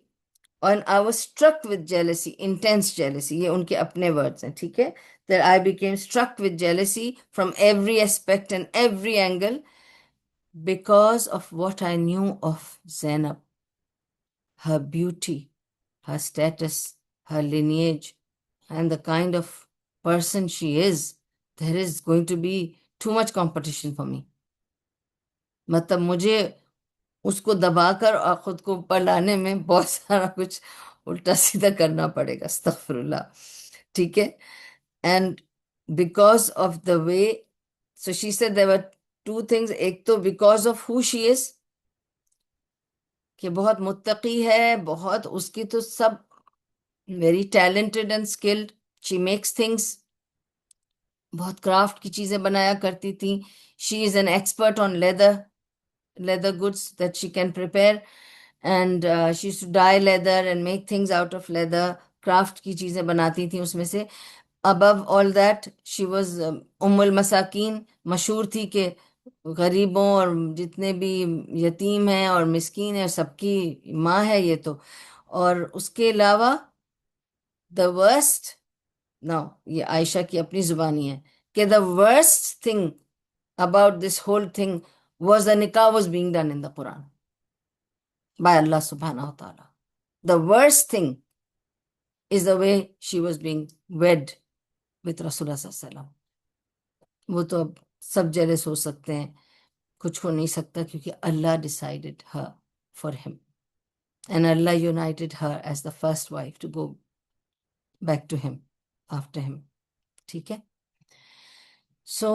اور I was struck with jealousy, intense jealousy. یہ ان کے اپنے ورڈز ہیں. ٹھیک ہے، that I became struck with jealousy from every aspect and every angle because of what I knew of Zainab, her beauty, her status, her lineage, and the kind of person she is. There is going to be too much competition for me. مطلب مجھے اس کو دبا کر اور خود کو اوپر لانے میں بہت سارا کچھ الٹا سیدھا کرنا پڑے گا، استغفر اللہ. ٹھیک ہے، and because of the way, so she said there were two things. ایک تو بیکاز آف ہو شی از، کہ بہت متقی ہے، بہت اس کی تو سب very talented and skilled, she makes things, بہت کرافٹ کی چیزیں بنایا کرتی تھیں. She is an expert on leather goods that she can prepare, and she used to dye leather and make things out of leather. craft کی چیزیں بناتی تھیں اس میں سے. above all that she was ام المساکین، مشہور تھی کہ غریبوں اور جتنے بھی یتیم ہیں اور مسکین ہیں سب کی ماں ہے یہ تو. اور اس کے علاوہ the worst، نو یہ عائشہ کی اپنی زبانی ہے کہ the worst thing about this whole thing was the nikah was being done in the Quran by Allah subhanahu wa ta'ala. The worst thing is the way she was being wed with Rasulullah sallallahu alaihi wasallam. وہ تو اب سب jealous ہو سکتے ہیں، کچھ ہو نہیں سکتا کیونکہ اللہ decided her for him, and Allah united her as the first wife to go back to him after him. ٹھیک ہے، سو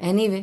Anyway,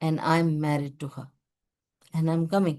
and I'm married to her and I'm coming.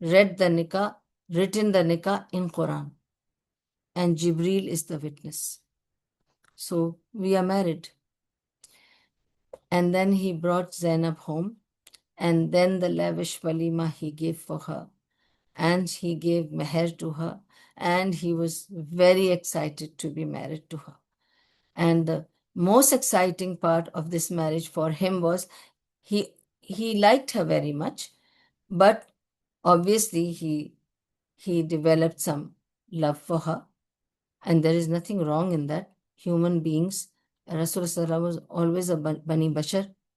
read the nikah, written the nikah in Quran, and Jibreel is the witness. So we are married. And then he brought Zainab home, and then the lavish walima he gave for her, and he gave meher to her, and he was very excited to be married to her. And the most exciting part of this marriage for him was he liked her very much, but obviously he developed some love for her, and there is nothing wrong in that. Human beings, Rasul sallallahu was always a bani bashar.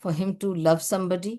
for him to love somebody?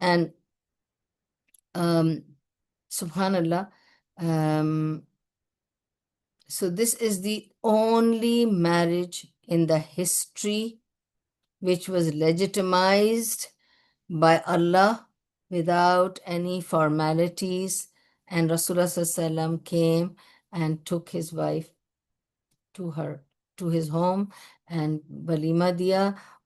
And subhanallah, so this is the only marriage in the history which was legitimized by Allah without any formalities, and Rasulullah sallallahu alaihi wasallam came and took his wife to his home and walima diya,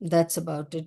that's about it.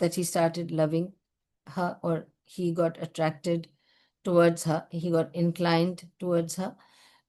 that he started loving her, or he got attracted towards her, he got inclined towards her.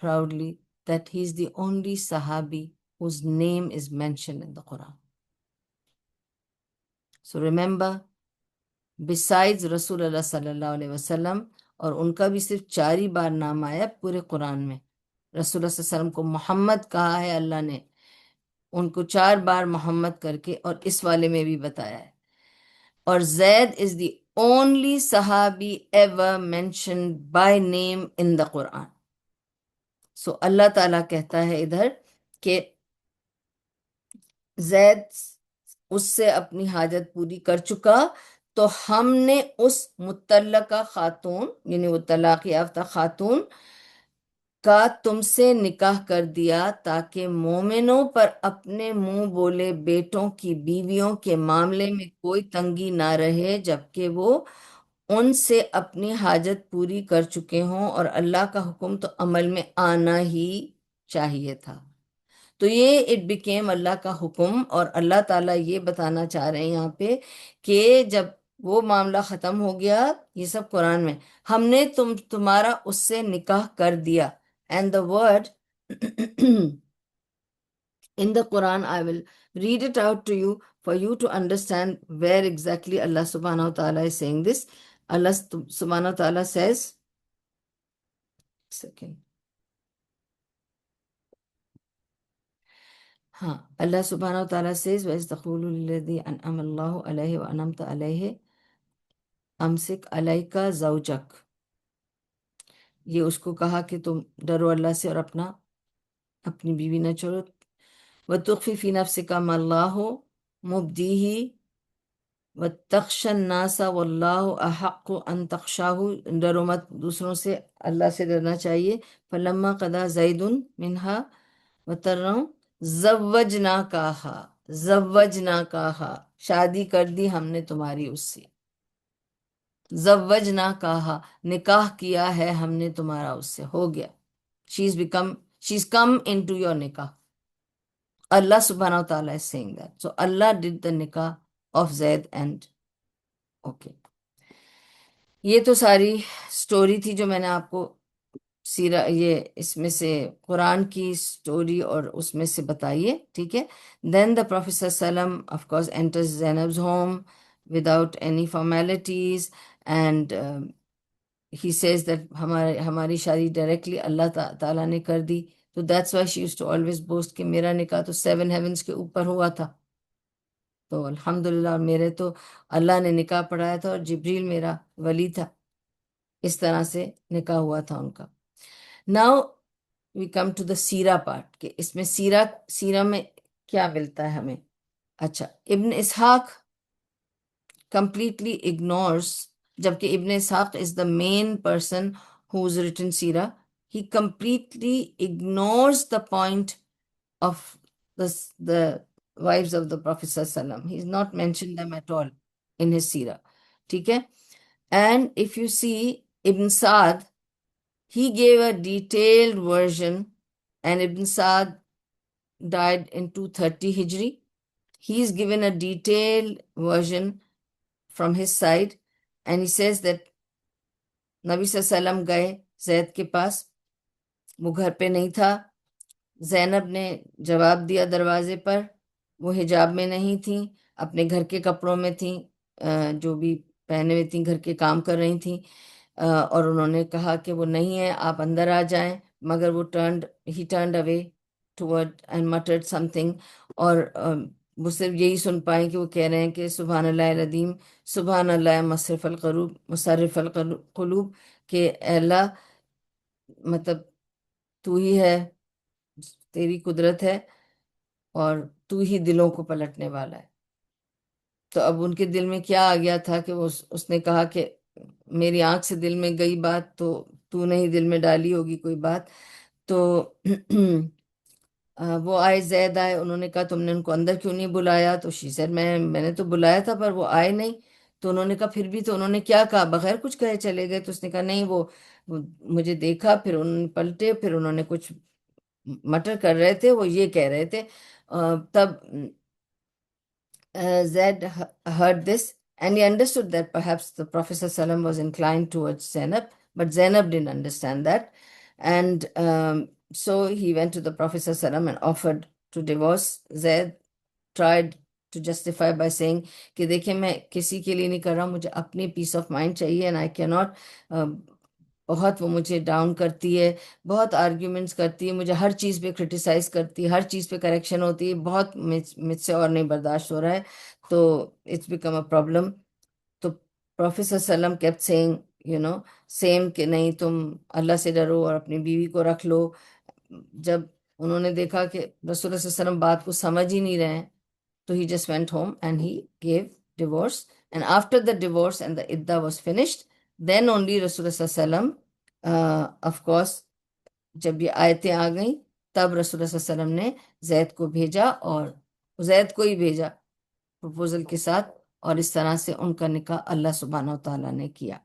proudly that he is the only Sahabi whose name is mentioned in the Quran. So remember, besides Rasulullah sallallahu alaihi wasallam, اور ان کا بھی صرف 4 ہی بار نام آیا پورے قرآن میں. رسول اللہ صلی اللہ علیہ وسلم کو محمد کہا ہے اللہ نے، ان کو 4 بار محمد کر کے، اور اس والے میں بھی بتایا ہے. اور زید از دی اونلی صحابی ایور مینشنڈ بائی نیم ان دا قرآن. سو اللہ تعالیٰ کہتا ہے ادھر کہ زید اس سے اپنی حاجت پوری کر چکا، تو ہم نے اس مطلقہ خاتون، یعنی وہ طلاق یافتہ خاتون کا تم سے نکاح کر دیا تاکہ مومنوں پر اپنے منہ بولے بیٹوں کی بیویوں کے معاملے میں کوئی تنگی نہ رہے، جبکہ وہ ان سے اپنی حاجت پوری کر چکے ہوں، اور اللہ کا حکم تو عمل میں آنا ہی چاہیے تھا. تو یہ اٹ بیکیم اللہ کا حکم، اور اللہ تعالیٰ یہ بتانا چاہ رہے ہیں یہاں پہ کہ جب وہ معاملہ ختم ہو گیا، یہ سب قرآن میں، ہم نے تمہارا اس سے نکاح کر دیا. And the word in the Quran, I will read it out to you for you to understand where exactly Allah subhanahu wa ta'ala is saying this. Allah subhanahu wa ta'ala says, second. Allah subhanahu wa ta'ala says, وَإِذْ الَّذِي أَنْعَمَ اللَّهُ عَلَيْهِ وَأَنَمْتَ عَلَيْهِ أَمْسِكْ عَلَيْكَ زَوْجَكَ. یہ اس کو کہا کہ تم ڈرو اللہ سے اور اپنی بیوی نہ چھوڑو. وَتُخْفِي فِي نَفْسِكَ مَا اللَّهُ مُبْدِيهِ وَتَخْشَى النَّاسَ وَاللَّهُ أَحَقُّ أَن تَخْشَاهُ. ڈرو مت دوسروں سے، اللہ سے ڈرنا چاہیے. فَلَمَّا قَضَى زَيْدٌ مِنْهَا وَتَرًّا زوجناکاہا، شادی کر دی ہم نے تمہاری اس سے. زوجناکاہا، نکاح کیا ہے ہم نے تمہارا اس سے، ہو گیا. she's come into your nikah. Allah subhanahu wa ta'ala is saying that. So Allah did the nikah of Zaid and okay. یہ تو ساری سٹوری تھی جو میں نے آپ کو سیرہ، یہ اس میں سے قرآن کی سٹوری اور اس میں سے بتائیے، ٹھیک ہے. دین دا پروفیٹ صلی اللہ علیہ وسلم of course enters زینب's home without any formalities and he says that ہماری شادی ڈائریکٹلی اللہ تعالیٰ نے کر دی. تو that's why she used to always boast کہ میرا نکاح تو 7 heavens کے اوپر ہوا تھا. تو الحمدللہ، اور میرے تو اللہ نے نکاح پڑھایا تھا اور جبریل میرا ولی تھا. اس طرح سے نکاح ہوا تھا ان کا. Now we come to the سیرہ پارٹ، کہ اس میں سیرہ میں کیا ملتا ہے ہمیں. اچھا، ابن اسحاق completely ignores، جبکہ ابن اسحاق is the main person who's written سیرہ، he completely ignores the point of the wives of the Prophet صلی اللہ علیہ وسلم. He's not mentioned them at all in his سیرہ، ٹھیک ہے. And if you see Ibn Sa'd, he gave a detailed version, and Ibn Sa'd died in 230 Hijri. He's given a detailed version from his side, and he says that نبی صلی اللہ علیہ وسلم گئے زید کے پاس، وہ گھر پہ نہیں تھا. زینب نے جواب دیا دروازے پر، وہ حجاب میں نہیں تھیں، اپنے گھر کے کپڑوں میں تھیں، جو بھی پہنے ہوئے تھیں، گھر کے کام کر رہی تھیں. اور انہوں نے کہا کہ وہ نہیں ہے، آپ اندر آ جائیں. مگر وہ he turned away toward and muttered something. اور وہ صرف یہی سن پائیں کہ وہ کہہ رہے ہیں کہ سبحان اللہ العظیم، سبحان اللہ مصرف القلوب، کہ اے اللہ، مطلب تو ہی ہے، تیری قدرت ہے، اور تو ہی دلوں کو پلٹنے والا ہے. تو اب ان کے دل میں کیا آ گیا تھا کہ اس نے کہا کہ میری آنکھ سے دل میں گئی بات تو نے ہی دل میں ڈالی ہوگی کوئی بات. تو وہ آئے، زید آئے، انہوں نے کہا تم نے ان کو اندر کیوں نہیں بلایا؟ تو شی سیڈ میں نے تو بلایا تھا پر وہ آئے نہیں. تو انہوں نے کہا پھر بھی تو انہوں نے کیا کہا؟ بغیر کچھ کہے چلے گئے. تو اس نے کہا نہیں، وہ مجھے دیکھا، پھر انہوں نے پلٹے، پھر انہوں نے کچھ مٹر کر رہے تھے، وہ یہ کہہ رہے تھے. تب Zaid heard this and he understood that perhaps the Prophet ﷺ was inclined towards Zainab, but Zainab didn't understand that. And so he went to the Prophet ﷺ and offered to divorce. Zaid tried to justify by saying کہ دیکھیں میں کسی کے لیے نہیں کر رہا ہوں, مجھے اپنی پیس آف مائنڈ چاہیے, and I cannot بہت وہ مجھے ڈاؤن کرتی ہے, بہت آرگیومنٹس کرتی ہے, مجھے ہر چیز پہ کرٹیسائز کرتی ہے, ہر چیز پہ کریکشن ہوتی ہے, بہت مجھ سے اور نہیں برداشت ہو رہا ہے, تو اٹس بیکم اے پرابلم. تو پروفیٹ صلی اللہ علیہ وسلم kept saying, سیم کہ نہیں تم اللہ سے ڈرو اور اپنی بیوی کو رکھ لو. جب انہوں نے دیکھا کہ رسول اللہ صلی اللہ علیہ وسلم بات کو سمجھ ہی نہیں رہے ہیں, تو he just went home and he gave divorce. And after the divorce and the idda was finished, then only Rasulullah sallallahu alaihi wasallam, of course, جب یہ آیتیں آ گئیں, تب رسول اللہ صلی اللہ علیہ وسلم نے زید کو بھیجا, اور زید کو ہی بھیجا پروپوزل کے ساتھ, اور اس طرح سے ان کا نکاح اللہ سبحانہ و تعالیٰ نے کیا.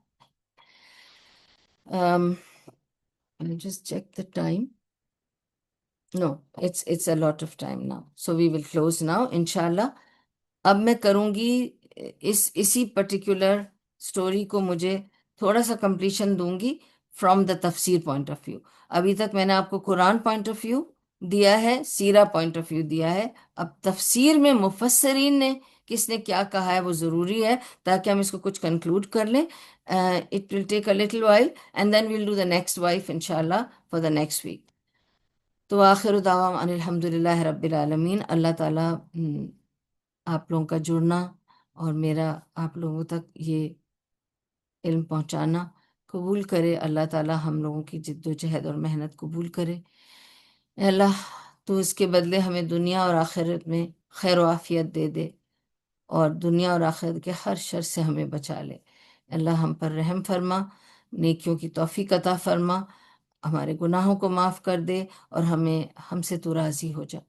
I'll just check the time. No, it's a lot of time now. So we will close now, inshallah. اب میں کروں گی اسی پرٹیکولر سٹوری کو مجھے تھوڑا سا کمپلیشن دوں گی فرام دا تفسیر پوائنٹ آف ویو. ابھی تک میں نے آپ کو قرآن پوائنٹ آف ویو دیا ہے, سیرہ پوائنٹ آف ویو دیا ہے. اب تفسیر میں مفسرین نے کس نے کیا کہا ہے وہ ضروری ہے, تاکہ ہم اس کو کچھ کنکلوڈ کر لیں. It will take a little while and then we'll do the next wife انشاءاللہ فار دا نیکسٹ ویک. تو آخر دعوام ان الحمد للہ رب العالمین. اللہ تعالیٰ آپ لوگوں کا جڑنا اور میرا آپ لوگوں تک یہ علم پہنچانا قبول کرے. اللہ تعالیٰ ہم لوگوں کی جد و جہد اور محنت قبول کرے. اے اللہ تو اس کے بدلے ہمیں دنیا اور آخرت میں خیر و عافیت دے دے, اور دنیا اور آخرت کے ہر شر سے ہمیں بچا لے. اللہ ہم پر رحم فرما, نیکیوں کی توفیق عطا فرما, ہمارے گناہوں کو معاف کر دے, اور ہم سے تو راضی ہو جا.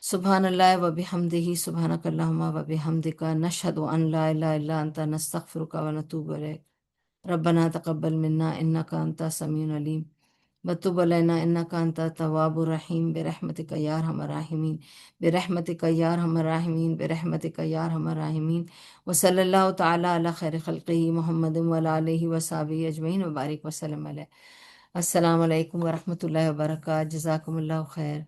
سبحان اللہ و بحمدہ, سبحانک اللہم و بحمدک, نشہد ان لا الہ الا انت, نستغفرک و نتوب الیک. ربنا تقبل منا انک انت السمیع العلیم وتب علینا انک انت التواب الرحیم, برحمتک یا ارحم الراحمین, برحمتک یا ارحم الراحمین, برحمتک یا ارحم الراحمین. وصلی اللہ تعالی علی خیر خلقہ محمد وعلی آلہ وصحبہ اجمعین وبارک وسلم علیہ. السلام علیکم ورحمۃ اللہ وبرکاتہ. جزاکم اللہ خیر.